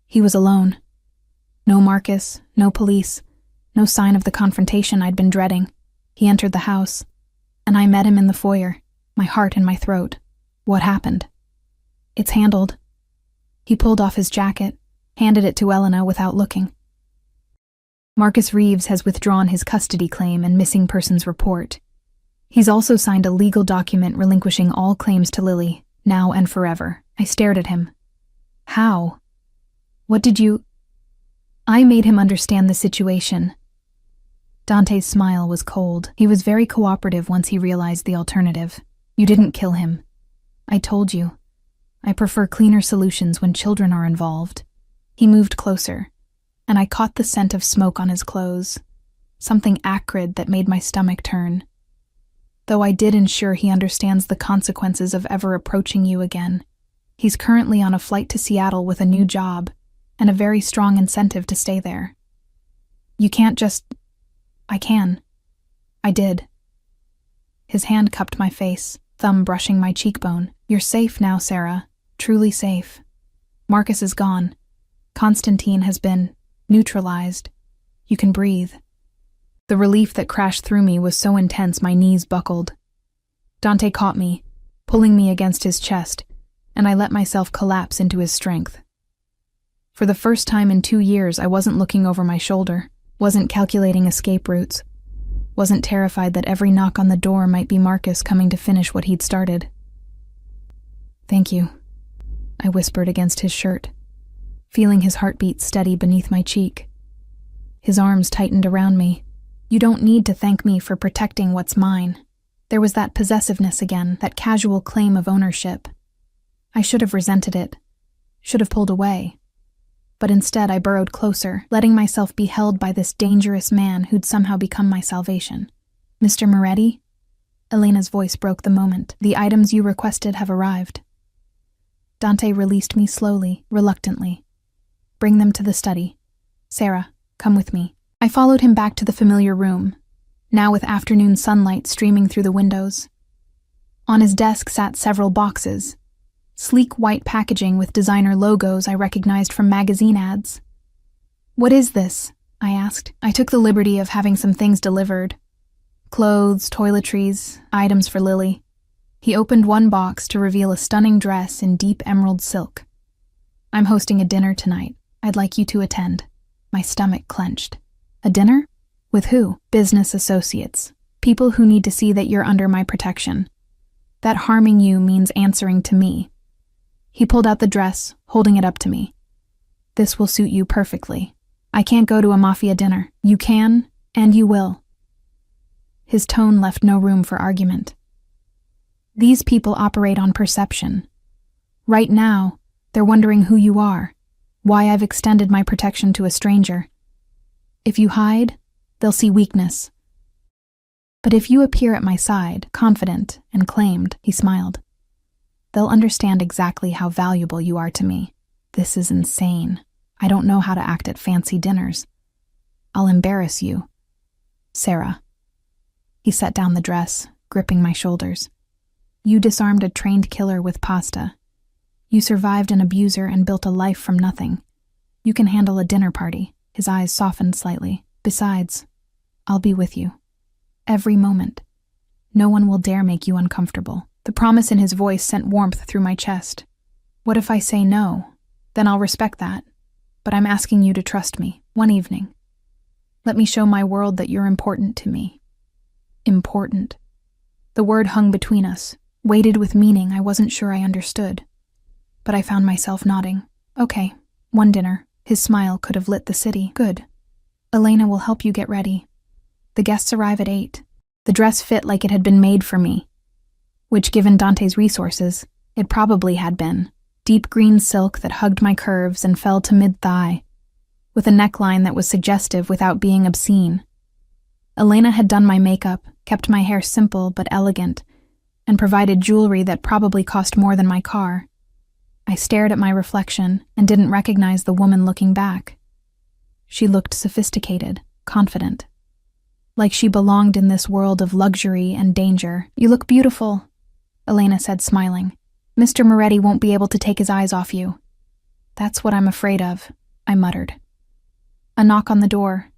He was alone. No Marcus, no police, no sign of the confrontation I'd been dreading. He entered the house, and I met him in the foyer, my heart in my throat. What happened? It's handled. He pulled off his jacket, handed it to Elena without looking. Marcus Reeves has withdrawn his custody claim and missing persons report. He's also signed a legal document relinquishing all claims to Lily, now and forever. I stared at him. How? What did you... I made him understand the situation. Dante's smile was cold. He was very cooperative once he realized the alternative. You didn't kill him. I told you. I prefer cleaner solutions when children are involved. He moved closer, and I caught the scent of smoke on his clothes, something acrid that made my stomach turn. Though I did ensure he understands the consequences of ever approaching you again. He's currently on a flight to Seattle with a new job, and a very strong incentive to stay there. You can't just... I can. I did. His hand cupped my face, thumb brushing my cheekbone. You're safe now, Sarah. Truly safe. Marcus is gone. Constantine has been neutralized. You can breathe. The relief that crashed through me was so intense my knees buckled. Dante caught me, pulling me against his chest, and I let myself collapse into his strength. For the first time in 2 years, I wasn't looking over my shoulder, wasn't calculating escape routes, wasn't terrified that every knock on the door might be Marcus coming to finish what he'd started. Thank you, I whispered against his shirt, feeling his heartbeat steady beneath my cheek. His arms tightened around me. You don't need to thank me for protecting what's mine. There was that possessiveness again, that casual claim of ownership. I should have resented it, should have pulled away. But instead I burrowed closer, letting myself be held by this dangerous man who'd somehow become my salvation. Mr. Moretti? Elena's voice broke the moment. The items you requested have arrived. Dante released me slowly, reluctantly. Bring them to the study. Sarah, come with me. I followed him back to the familiar room, now with afternoon sunlight streaming through the windows. On his desk sat several boxes, sleek white packaging with designer logos I recognized from magazine ads. What is this? I asked. I took the liberty of having some things delivered. Clothes, toiletries, items for Lily. He opened one box to reveal a stunning dress in deep emerald silk. I'm hosting a dinner tonight. I'd like you to attend. My stomach clenched. A dinner? With who? Business associates. People who need to see that you're under my protection. That harming you means answering to me. He pulled out the dress, holding it up to me. This will suit you perfectly. I can't go to a Mafia dinner. You can, and you will. His tone left no room for argument. These people operate on perception. Right now, they're wondering who you are, why I've extended my protection to a stranger. If you hide, they'll see weakness. But if you appear at my side, confident and claimed, he smiled, they'll understand exactly how valuable you are to me. This is insane. I don't know how to act at fancy dinners. I'll embarrass you. Sarah. He set down the dress, gripping my shoulders. You disarmed a trained killer with pasta. You survived an abuser and built a life from nothing. You can handle a dinner party. His eyes softened slightly. Besides, I'll be with you. Every moment. No one will dare make you uncomfortable. The promise in his voice sent warmth through my chest. What if I say no? Then I'll respect that. But I'm asking you to trust me, one evening. Let me show my world that you're important to me. Important. The word hung between us, weighted with meaning I wasn't sure I understood. But I found myself nodding. Okay, one dinner. His smile could have lit the city. Good. Elena will help you get ready. The guests arrive at 8. The dress fit like it had been made for me, which, given Dante's resources, it probably had been. Deep green silk that hugged my curves and fell to mid-thigh, with a neckline that was suggestive without being obscene. Elena had done my makeup, kept my hair simple but elegant, and provided jewelry that probably cost more than my car. I stared at my reflection and didn't recognize the woman looking back. She looked sophisticated, confident, like she belonged in this world of luxury and danger. You look beautiful, Elena said, smiling. Mr. Moretti won't be able to take his eyes off you. That's what I'm afraid of, I muttered. A knock on the door,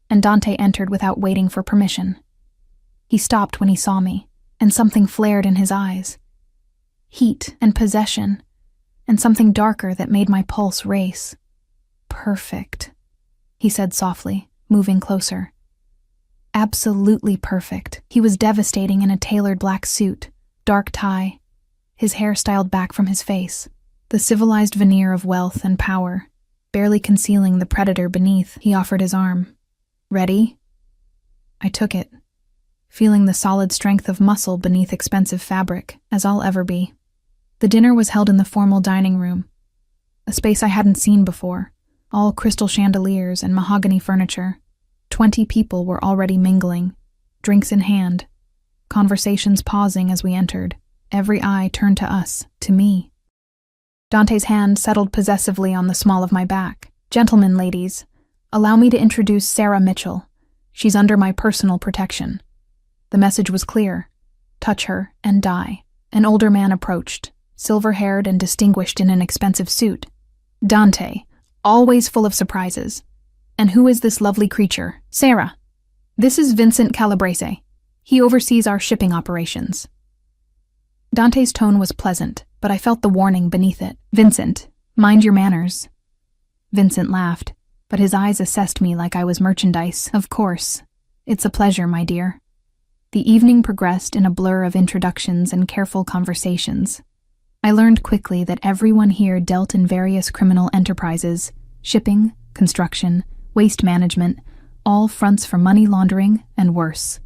and Dante entered without waiting for permission. He stopped when he saw me, and something flared in his eyes. Heat and possession, and something darker that made my pulse race. Perfect, he said softly, moving closer. Absolutely perfect. He was devastating in a tailored black suit, dark tie, his hair styled back from his face, the civilized veneer of wealth and power, barely concealing the predator beneath. He offered his arm. Ready? I took it, feeling the solid strength of muscle beneath expensive fabric, as I'll ever be. The dinner was held in the formal dining room, a space I hadn't seen before, all crystal chandeliers and mahogany furniture. 20 people were already mingling, drinks in hand, conversations pausing as we entered. Every eye turned to us, to me. Dante's hand settled possessively on the small of my back. Gentlemen, ladies, allow me to introduce Sarah Mitchell. She's under my personal protection. The message was clear. Touch her and die. An older man approached, silver-haired and distinguished in an expensive suit. Dante, always full of surprises. And who is this lovely creature? Sarah. This is Vincent Calabrese. He oversees our shipping operations. Dante's tone was pleasant, but I felt the warning beneath it. Vincent, mind your manners. Vincent laughed, but his eyes assessed me like I was merchandise. Of course. It's a pleasure, my dear. The evening progressed in a blur of introductions and careful conversations. I learned quickly that everyone here dealt in various criminal enterprises, shipping, construction, waste management, all fronts for money laundering and worse.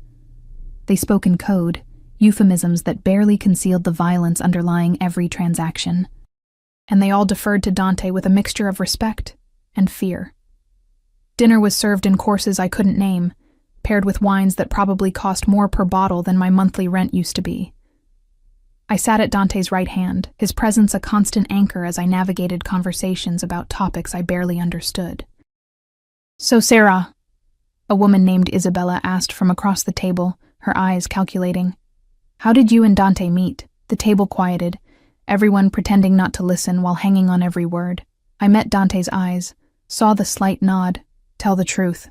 They spoke in code, euphemisms that barely concealed the violence underlying every transaction. And they all deferred to Dante with a mixture of respect and fear. Dinner was served in courses I couldn't name, paired with wines that probably cost more per bottle than my monthly rent used to be. I sat at Dante's right hand, his presence a constant anchor as I navigated conversations about topics I barely understood. So Sarah, a woman named Isabella asked from across the table, her eyes calculating. How did you and Dante meet? The table quieted, everyone pretending not to listen while hanging on every word. I met Dante's eyes, saw the slight nod. Tell the truth.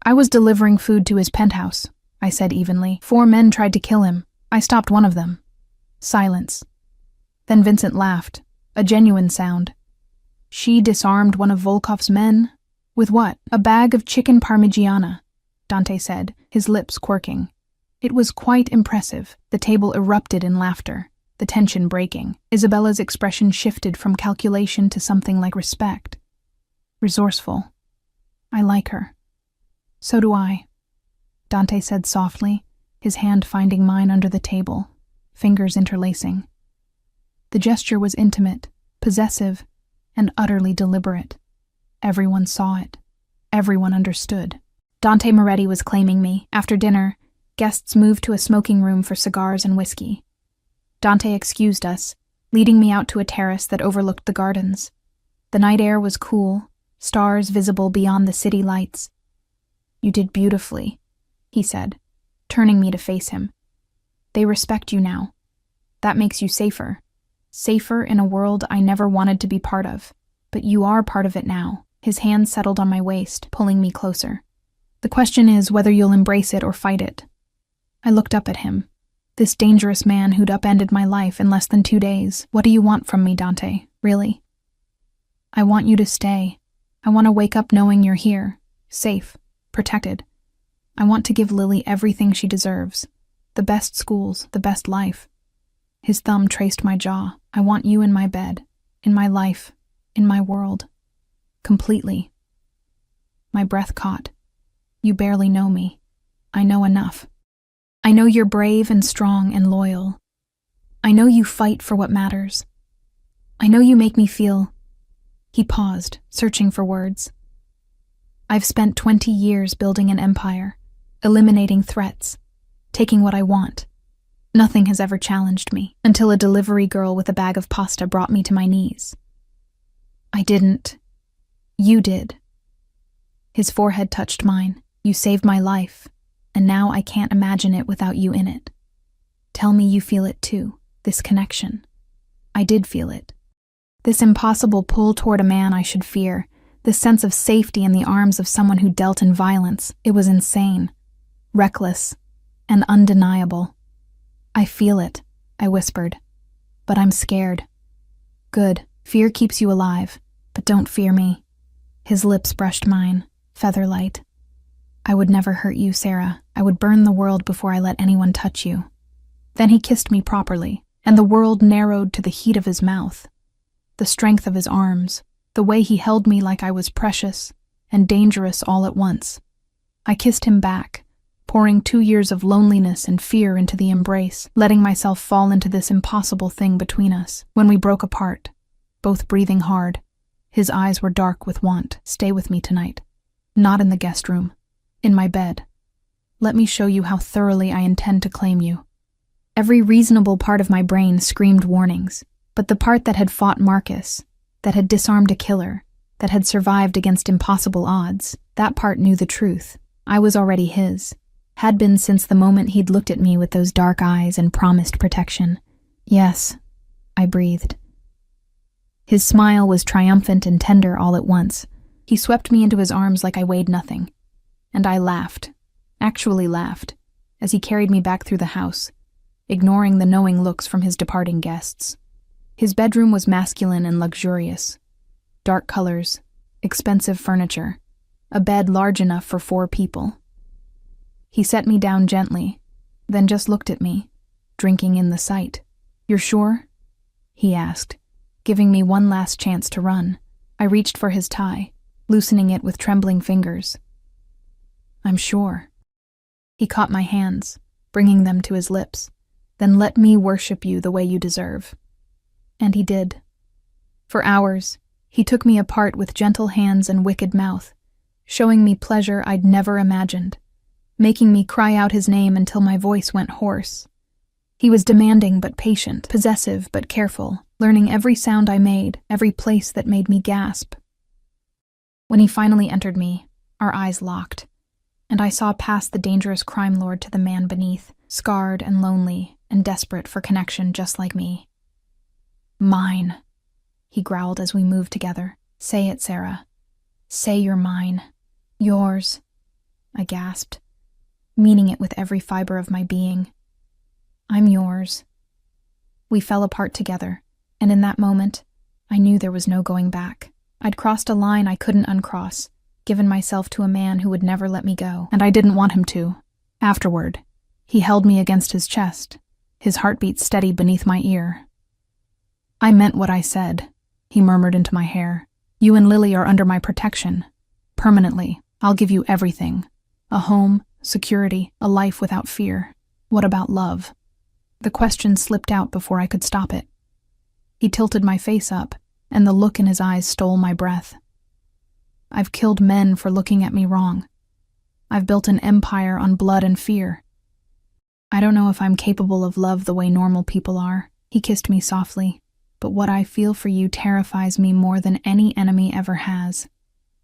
I was delivering food to his penthouse, I said evenly. 4 men tried to kill him. I stopped one of them. Silence. Then Vincent laughed, a genuine sound. She disarmed one of Volkov's men? With what? A bag of chicken parmigiana, Dante said, his lips quirking. It was quite impressive. The table erupted in laughter, the tension breaking. Isabella's expression shifted from calculation to something like respect. Resourceful. I like her. So do I, Dante said softly, his hand finding mine under the table, fingers interlacing. The gesture was intimate, possessive, and utterly deliberate. Everyone saw it. Everyone understood. Dante Moretti was claiming me. After dinner, guests moved to a smoking room for cigars and whiskey. Dante excused us, leading me out to a terrace that overlooked the gardens. The night air was cool, stars visible beyond the city lights. You did beautifully, he said, turning me to face him. They respect you now. That makes you safer. Safer in a world I never wanted to be part of. But you are part of it now. His hand settled on my waist, pulling me closer. The question is whether you'll embrace it or fight it. I looked up at him. This dangerous man who'd upended my life in less than 2 days. What do you want from me, Dante? Really? I want you to stay. I want to wake up knowing you're here, safe, protected. I want to give Lily everything she deserves. The best schools, the best life. His thumb traced my jaw. I want you in my bed, in my life, in my world. Completely. My breath caught. You barely know me. I know enough. I know you're brave and strong and loyal. I know you fight for what matters. I know you make me feel... He paused, searching for words. I've spent 20 years building an empire, eliminating threats, taking what I want. Nothing has ever challenged me, until a delivery girl with a bag of pasta brought me to my knees. I didn't. You did. His forehead touched mine. You saved my life, and now I can't imagine it without you in it. Tell me you feel it too, this connection. I did feel it. This impossible pull toward a man I should fear, this sense of safety in the arms of someone who dealt in violence. It was insane, reckless, and undeniable. I feel it, I whispered, but I'm scared. Good, fear keeps you alive, but don't fear me. His lips brushed mine, feather-light. I would never hurt you, Sarah. I would burn the world before I let anyone touch you. Then he kissed me properly, and the world narrowed to the heat of his mouth, the strength of his arms, the way he held me like I was precious and dangerous all at once. I kissed him back, pouring 2 years of loneliness and fear into the embrace, letting myself fall into this impossible thing between us. When we broke apart, both breathing hard, his eyes were dark with want. Stay with me tonight. Not in the guest room. In my bed. Let me show you how thoroughly I intend to claim you. Every reasonable part of my brain screamed warnings, but the part that had fought Marcus, that had disarmed a killer, that had survived against impossible odds, that part knew the truth. I was already his. Had been since the moment he'd looked at me with those dark eyes and promised protection. Yes, I breathed. His smile was triumphant and tender all at once. He swept me into his arms like I weighed nothing. And I laughed, actually laughed, as he carried me back through the house, ignoring the knowing looks from his departing guests. His bedroom was masculine and luxurious. Dark colors, expensive furniture, a bed large enough for 4 people. He set me down gently, then just looked at me, drinking in the sight. "You're sure?" he asked, giving me one last chance to run. I reached for his tie, loosening it with trembling fingers. "I'm sure." He caught my hands, bringing them to his lips. "Then let me worship you the way you deserve." And he did. For hours, he took me apart with gentle hands and wicked mouth, showing me pleasure I'd never imagined, making me cry out his name until my voice went hoarse. He was demanding but patient, possessive but careful, learning every sound I made, every place that made me gasp. When he finally entered me, our eyes locked, and I saw past the dangerous crime lord to the man beneath, scarred and lonely and desperate for connection just like me. "Mine," he growled as we moved together. "Say it, Sarah. Say you're mine." "Yours," I gasped, meaning it with every fiber of my being. "I'm yours." We fell apart together, and in that moment, I knew there was no going back. I'd crossed a line I couldn't uncross, given myself to a man who would never let me go, and I didn't want him to. Afterward, he held me against his chest, his heartbeat steady beneath my ear. "I meant what I said," he murmured into my hair. "You and Lily are under my protection. Permanently. I'll give you everything. A home, security, a life without fear. What about love?" The question slipped out before I could stop it. He tilted my face up, and the look in his eyes stole my breath. "I've killed men for looking at me wrong. I've built an empire on blood and fear. I don't know if I'm capable of love the way normal people are." He kissed me softly. "But what I feel for you terrifies me more than any enemy ever has.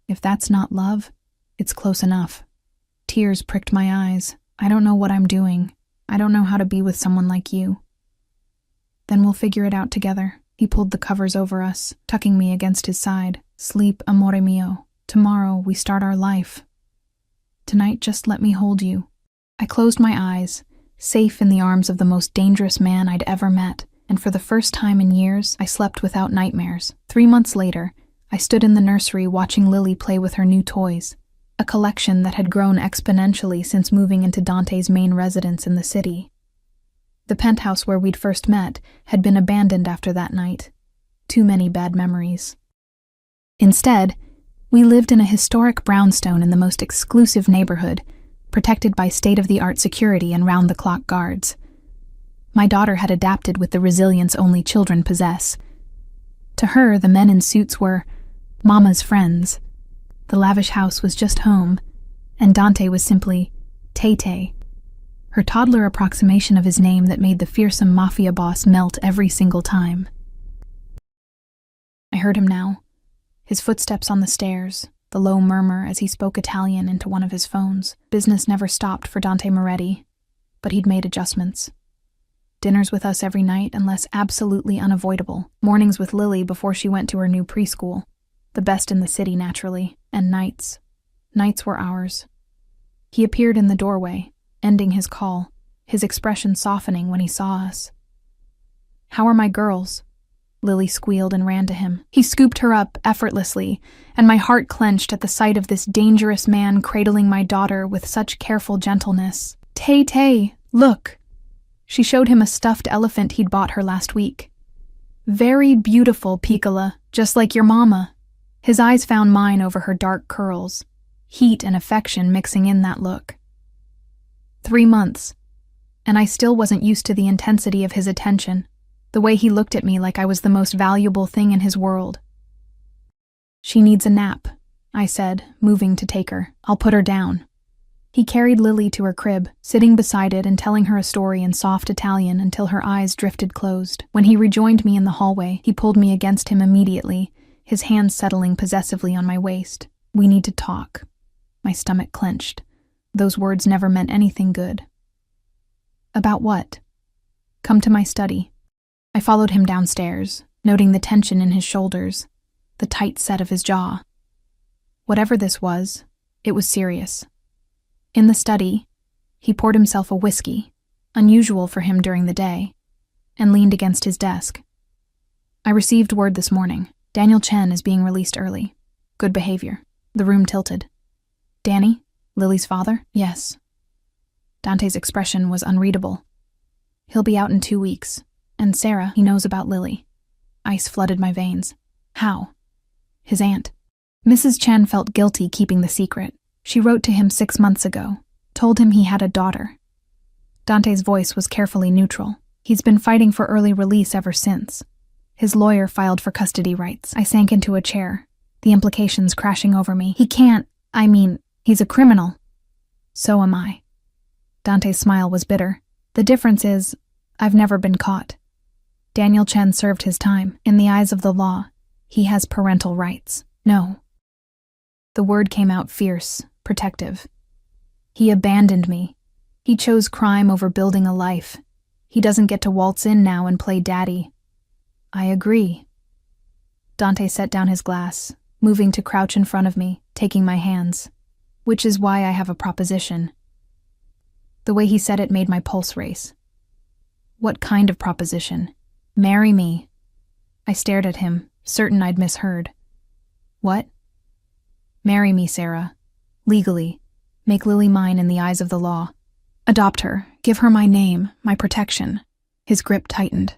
If that's not love, it's close enough." Tears pricked my eyes. "I don't know what I'm doing. I don't know how to be with someone like you." "Then we'll figure it out together." He pulled the covers over us, tucking me against his side. "Sleep, amore mio. Tomorrow we start our life. Tonight just let me hold you." I closed my eyes, safe in the arms of the most dangerous man I'd ever met, and for the first time in years, I slept without nightmares. 3 months later, I stood in the nursery watching Lily play with her new toys, a collection that had grown exponentially since moving into Dante's main residence in the city. The penthouse where we'd first met had been abandoned after that night. Too many bad memories. Instead, we lived in a historic brownstone in the most exclusive neighborhood, protected by state-of-the-art security and round-the-clock guards. My daughter had adapted with the resilience only children possess. To her, the men in suits were Mama's friends. The lavish house was just home, and Dante was simply Tay-Tay, her toddler approximation of his name that made the fearsome Mafia boss melt every single time. I heard him now, his footsteps on the stairs, the low murmur as he spoke Italian into one of his phones. Business never stopped for Dante Moretti, but he'd made adjustments. Dinners with us every night unless absolutely unavoidable. Mornings with Lily before she went to her new preschool. The best in the city, naturally. And nights. Nights were ours. He appeared in the doorway, ending his call, his expression softening when he saw us. "How are my girls?" Lily squealed and ran to him. He scooped her up effortlessly, and my heart clenched at the sight of this dangerous man cradling my daughter with such careful gentleness. "Tay-Tay, look!" She showed him a stuffed elephant he'd bought her last week. "Very beautiful, Piccola, just like your mama." His eyes found mine over her dark curls, heat and affection mixing in that look. 3 months, and I still wasn't used to the intensity of his attention, the way he looked at me like I was the most valuable thing in his world. "She needs a nap," I said, moving to take her. "I'll put her down." He carried Lily to her crib, sitting beside it and telling her a story in soft Italian until her eyes drifted closed. When he rejoined me in the hallway, he pulled me against him immediately, his hands settling possessively on my waist. "We need to talk." My stomach clenched. Those words never meant anything good. "About what?" "Come to my study." I followed him downstairs, noting the tension in his shoulders, the tight set of his jaw. Whatever this was, it was serious. In the study, he poured himself a whiskey, unusual for him during the day, and leaned against his desk. "I received word this morning. Daniel Chen is being released early. Good behavior." The room tilted. "Danny? Lily's father?" "Yes." Dante's expression was unreadable. "He'll be out in 2 weeks. And Sarah, he knows about Lily." Ice flooded my veins. "How?" "His aunt." Mrs. Chen felt guilty keeping the secret. She wrote to him 6 months ago, told him he had a daughter. Dante's voice was carefully neutral. "He's been fighting for early release ever since. His lawyer filed for custody rights." I sank into a chair, the implications crashing over me. "He can't, he's a criminal." "So am I." Dante's smile was bitter. "The difference is, I've never been caught. Daniel Chen served his time. In the eyes of the law, he has parental rights." "No." The word came out fierce, protective. "He abandoned me. He chose crime over building a life. He doesn't get to waltz in now and play daddy." "I agree." Dante set down his glass, moving to crouch in front of me, taking my hands. "Which is why I have a proposition." The way he said it made my pulse race. "What kind of proposition?" "Marry me." I stared at him, certain I'd misheard. "What?" "Marry me, Sarah. Legally. Make Lily mine in the eyes of the law. Adopt her. Give her my name, my protection." His grip tightened.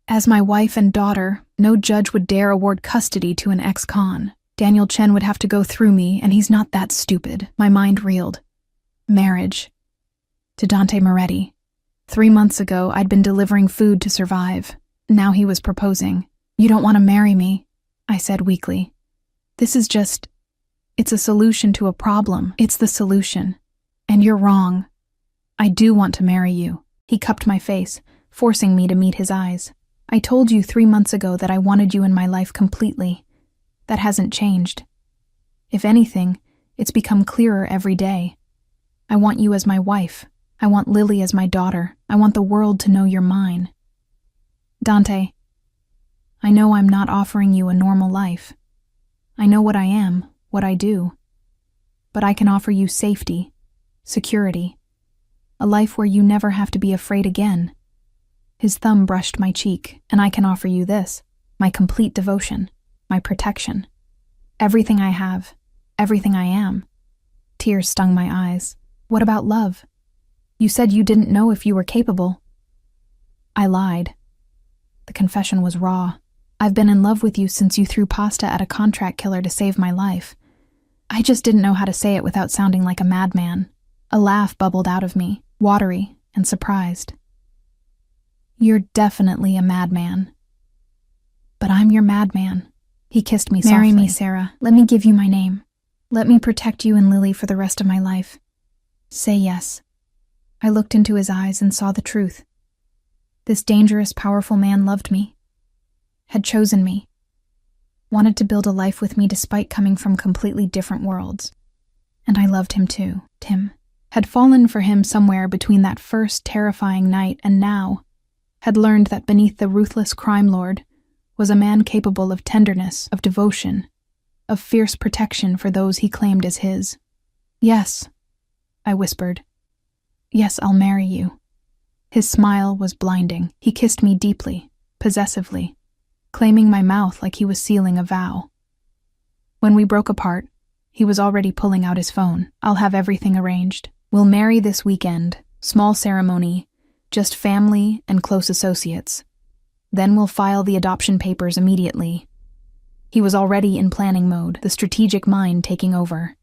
"As my wife and daughter, no judge would dare award custody to an ex-con. Daniel Chen would have to go through me, and he's not that stupid." My mind reeled. Marriage. To Dante Moretti. 3 months ago, I'd been delivering food to survive. Now he was proposing. "You don't want to marry me," I said weakly. "This is just... it's a solution to a problem. It's the solution. And you're wrong. I do want to marry you." He cupped my face, forcing me to meet his eyes. "I told you 3 months ago that I wanted you in my life completely. That hasn't changed. If anything, it's become clearer every day. I want you as my wife. I want Lily as my daughter. I want the world to know you're mine. Dante, I know I'm not offering you a normal life. I know what I am, what I do. But I can offer you safety, security, a life where you never have to be afraid again." His thumb brushed my cheek, "And I can offer you this, my complete devotion, my protection. Everything I have, everything I am." Tears stung my eyes. "What about love? You said you didn't know if you were capable." I lied. The confession was raw. I've been in love with you since you threw pasta at a contract killer to save my life. I just didn't know how to say it without sounding like a madman. A laugh bubbled out of me, watery and surprised. You're definitely a madman. But I'm your madman. He kissed me softly. Marry me, Sarah. Let me give you my name. Let me protect you and Lily for the rest of my life. Say yes. I looked into his eyes and saw the truth. This dangerous, powerful man loved me, had chosen me, wanted to build a life with me despite coming from completely different worlds. And I loved him too. Tim had fallen for him somewhere between that first terrifying night and now, had learned that beneath the ruthless crime lord was a man capable of tenderness, of devotion, of fierce protection for those he claimed as his. Yes, I whispered. Yes, I'll marry you. His smile was blinding. He kissed me deeply, possessively, claiming my mouth like he was sealing a vow. When we broke apart, he was already pulling out his phone. I'll have everything arranged. We'll marry this weekend. Small ceremony, just family and close associates. Then we'll file the adoption papers immediately. He was already in planning mode, the strategic mind taking over.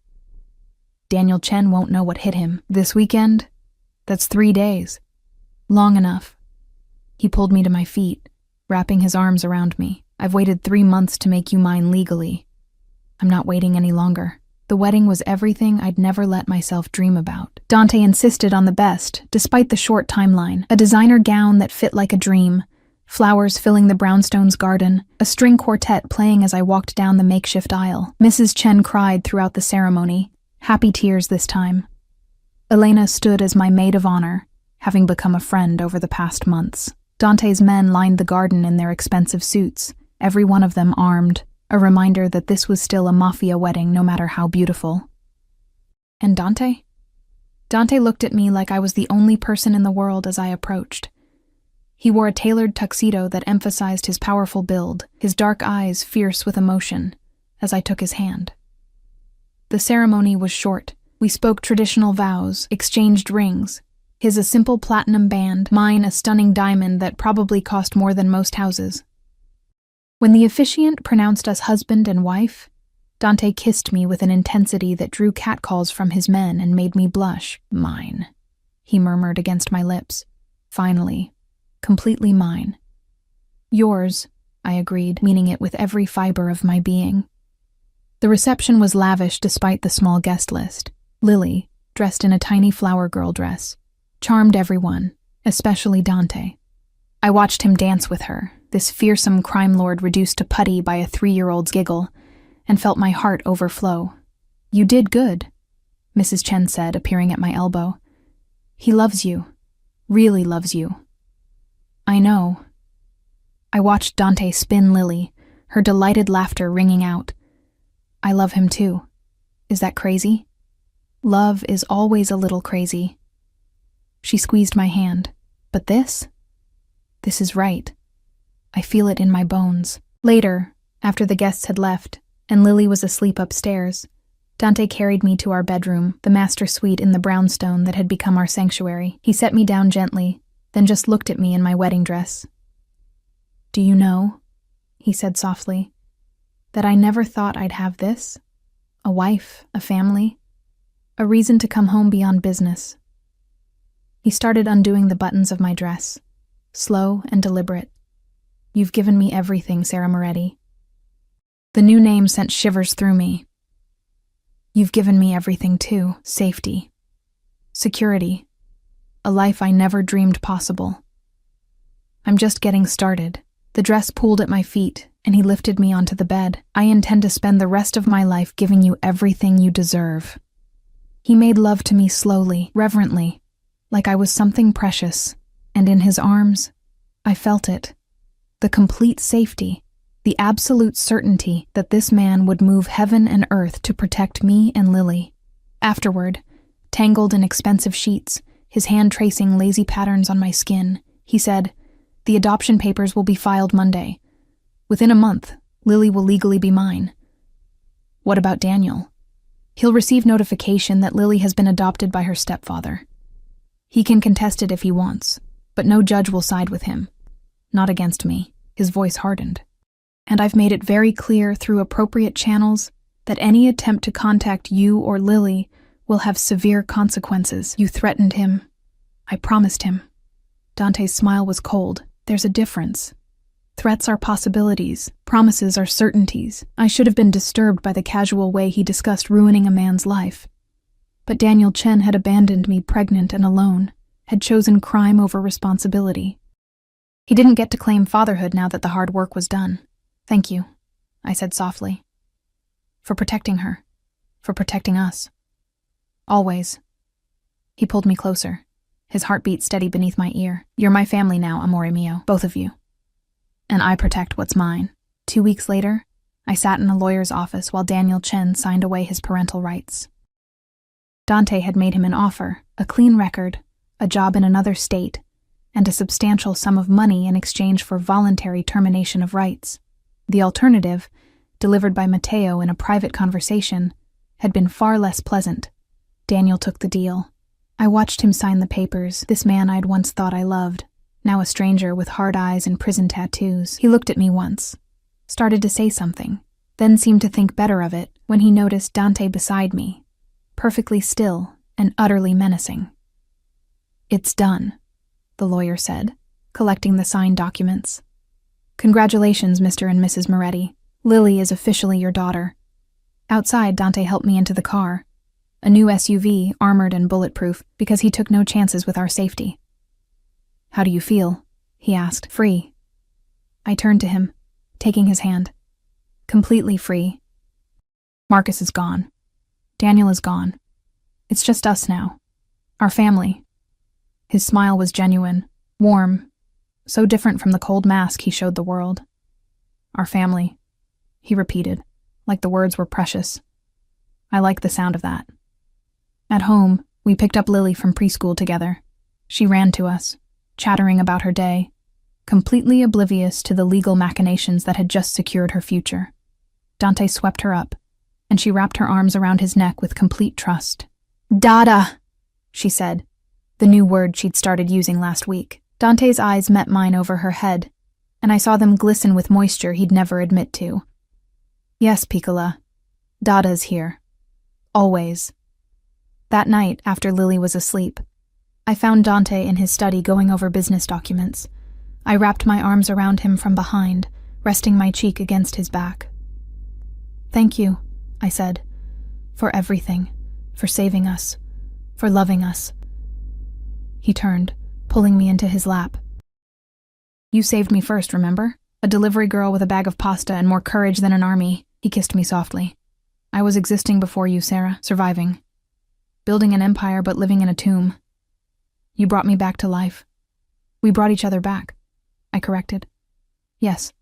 Daniel Chen won't know what hit him. This weekend? That's 3 days. Long enough. He pulled me to my feet, wrapping his arms around me. I've waited 3 months to make you mine legally. I'm not waiting any longer. The wedding was everything I'd never let myself dream about. Dante insisted on the best, despite the short timeline. A designer gown that fit like a dream, flowers filling the brownstone's garden, a string quartet playing as I walked down the makeshift aisle. Mrs. Chen cried throughout the ceremony, happy tears this time. Elena stood as my maid of honor, having become a friend over the past months. Dante's men lined the garden in their expensive suits, every one of them armed, a reminder that this was still a Mafia wedding no matter how beautiful. And Dante? Dante looked at me like I was the only person in the world as I approached. He wore a tailored tuxedo that emphasized his powerful build, his dark eyes fierce with emotion, as I took his hand. The ceremony was short. We spoke traditional vows, exchanged rings. His a simple platinum band, mine a stunning diamond that probably cost more than most houses. When the officiant pronounced us husband and wife, Dante kissed me with an intensity that drew catcalls from his men and made me blush. Mine, he murmured against my lips. Finally, completely mine. Yours, I agreed, meaning it with every fiber of my being. The reception was lavish despite the small guest list. Lily, dressed in a tiny flower girl dress, charmed everyone, especially Dante. I watched him dance with her, this fearsome crime lord reduced to putty by a 3-year-old's giggle, and felt my heart overflow. You did good, Mrs. Chen said, appearing at my elbow. He loves you, really loves you. I know. I watched Dante spin Lily, her delighted laughter ringing out. I love him too. Is that crazy? Love is always a little crazy. She squeezed my hand. But this? This is right. I feel it in my bones. Later, after the guests had left, and Lily was asleep upstairs, Dante carried me to our bedroom, the master suite in the brownstone that had become our sanctuary. He set me down gently, then just looked at me in my wedding dress. Do you know, he said softly, that I never thought I'd have this? A wife, a family, a reason to come home beyond business. He started undoing the buttons of my dress, slow and deliberate. You've given me everything, Sarah Moretti. The new name sent shivers through me. You've given me everything too, safety, security, a life I never dreamed possible. I'm just getting started. The dress pulled at my feet, and he lifted me onto the bed. I intend to spend the rest of my life giving you everything you deserve. He made love to me slowly, reverently, like I was something precious, and in his arms, I felt it. The complete safety, the absolute certainty that this man would move heaven and earth to protect me and Lily. Afterward, tangled in expensive sheets, his hand tracing lazy patterns on my skin, he said, "The adoption papers will be filed Monday. Within a month, Lily will legally be mine." What about Daniel? He'll receive notification that Lily has been adopted by her stepfather. He can contest it if he wants, But no judge will side with him. Not against me. His voice hardened. And I've made it very clear through appropriate channels that any attempt to contact you or Lily will have severe consequences. You threatened him. I promised him. Dante's smile was cold. There's a difference. Threats are possibilities. Promises are certainties. I should have been disturbed by the casual way he discussed ruining a man's life. But Daniel Chen had abandoned me pregnant and alone, had chosen crime over responsibility. He didn't get to claim fatherhood now that the hard work was done. Thank you, I said softly. For protecting her. For protecting us. Always. He pulled me closer, his heartbeat steady beneath my ear. You're my family now, amore mio, both of you. And I protect what's mine. 2 weeks later, I sat in a lawyer's office while Daniel Chen signed away his parental rights. Dante had made him an offer, a clean record, a job in another state, and a substantial sum of money in exchange for voluntary termination of rights. The alternative, delivered by Matteo in a private conversation, had been far less pleasant. Daniel took the deal. I watched him sign the papers, this man I'd once thought I loved, now a stranger with hard eyes and prison tattoos. He looked at me once, started to say something, then seemed to think better of it when he noticed Dante beside me, perfectly still and utterly menacing. It's done, the lawyer said, collecting the signed documents. Congratulations, Mr. and Mrs. Moretti. Lily is officially your daughter. Outside, Dante helped me into the car, a new SUV, armored and bulletproof, because he took no chances with our safety. How do you feel? He asked. Free. I turned to him, taking his hand. Completely free. Marcus is gone. Daniel is gone. It's just us now. Our family. His smile was genuine, warm, so different from the cold mask he showed the world. Our family, he repeated, like the words were precious. I liked the sound of that. At home, we picked up Lily from preschool together. She ran to us, chattering about her day, completely oblivious to the legal machinations that had just secured her future. Dante swept her up, and she wrapped her arms around his neck with complete trust. Dada, she said, the new word she'd started using last week. Dante's eyes met mine over her head, and I saw them glisten with moisture he'd never admit to. Yes, Piccola. Dada's here. Always. That night, after Lily was asleep, I found Dante in his study going over business documents. I wrapped my arms around him from behind, resting my cheek against his back. Thank you, I said, for everything, for saving us, for loving us. He turned, pulling me into his lap. You saved me first, remember? A delivery girl with a bag of pasta and more courage than an army. He kissed me softly. I was existing before you, Sarah, surviving. Building an empire but living in a tomb. You brought me back to life. We brought each other back, I corrected. Yes.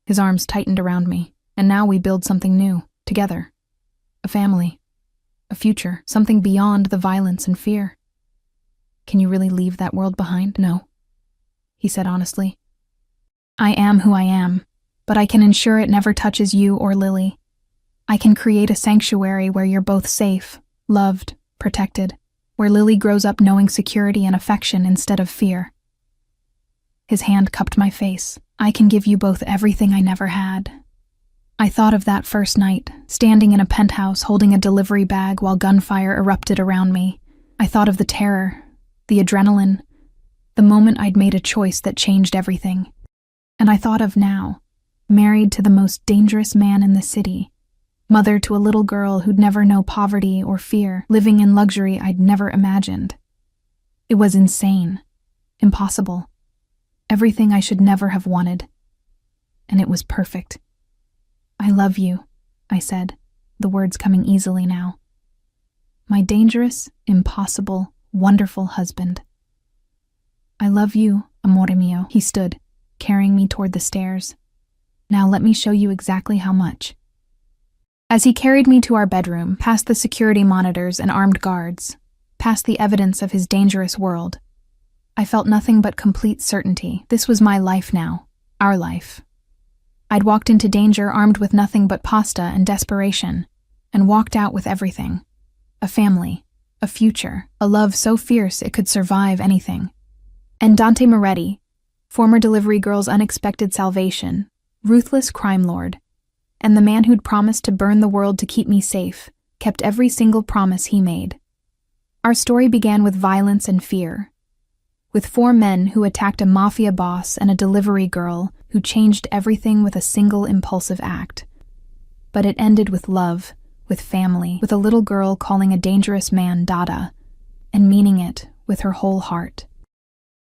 His arms tightened around me, and now we build something new, together. A family. A future, something beyond the violence and fear. Can you really leave that world behind? No, he said honestly. I am who I am, but I can ensure it never touches you or Lily. I can create a sanctuary where you're both safe, loved, protected, where Lily grows up knowing security and affection instead of fear. His hand cupped my face. I can give you both everything I never had. I thought of that first night, standing in a penthouse holding a delivery bag while gunfire erupted around me. I thought of the terror, the adrenaline, the moment I'd made a choice that changed everything. And I thought of now, married to the most dangerous man in the city, mother to a little girl who'd never know poverty or fear, living in luxury I'd never imagined. It was insane, impossible, everything I should never have wanted. And it was perfect. I love you, I said, the words coming easily now. My dangerous, impossible, wonderful husband. I love you, amore mio. He stood, carrying me toward the stairs. Now let me show you exactly how much. As he carried me to our bedroom, past the security monitors and armed guards, past the evidence of his dangerous world, I felt nothing but complete certainty. This was my life now, our life. I'd walked into danger armed with nothing but pasta and desperation, and walked out with everything. A family, a future, a love so fierce it could survive anything. And Dante Moretti, former delivery girl's unexpected salvation, ruthless crime lord, and the man who'd promised to burn the world to keep me safe, kept every single promise he made. Our story began with violence and fear, with 4 men who attacked a mafia boss and a delivery girl who changed everything with a single impulsive act. But it ended with love, with family, with a little girl calling a dangerous man Dada, and meaning it with her whole heart.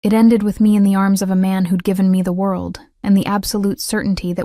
It ended with me in the arms of a man who'd given me the world, and the absolute certainty that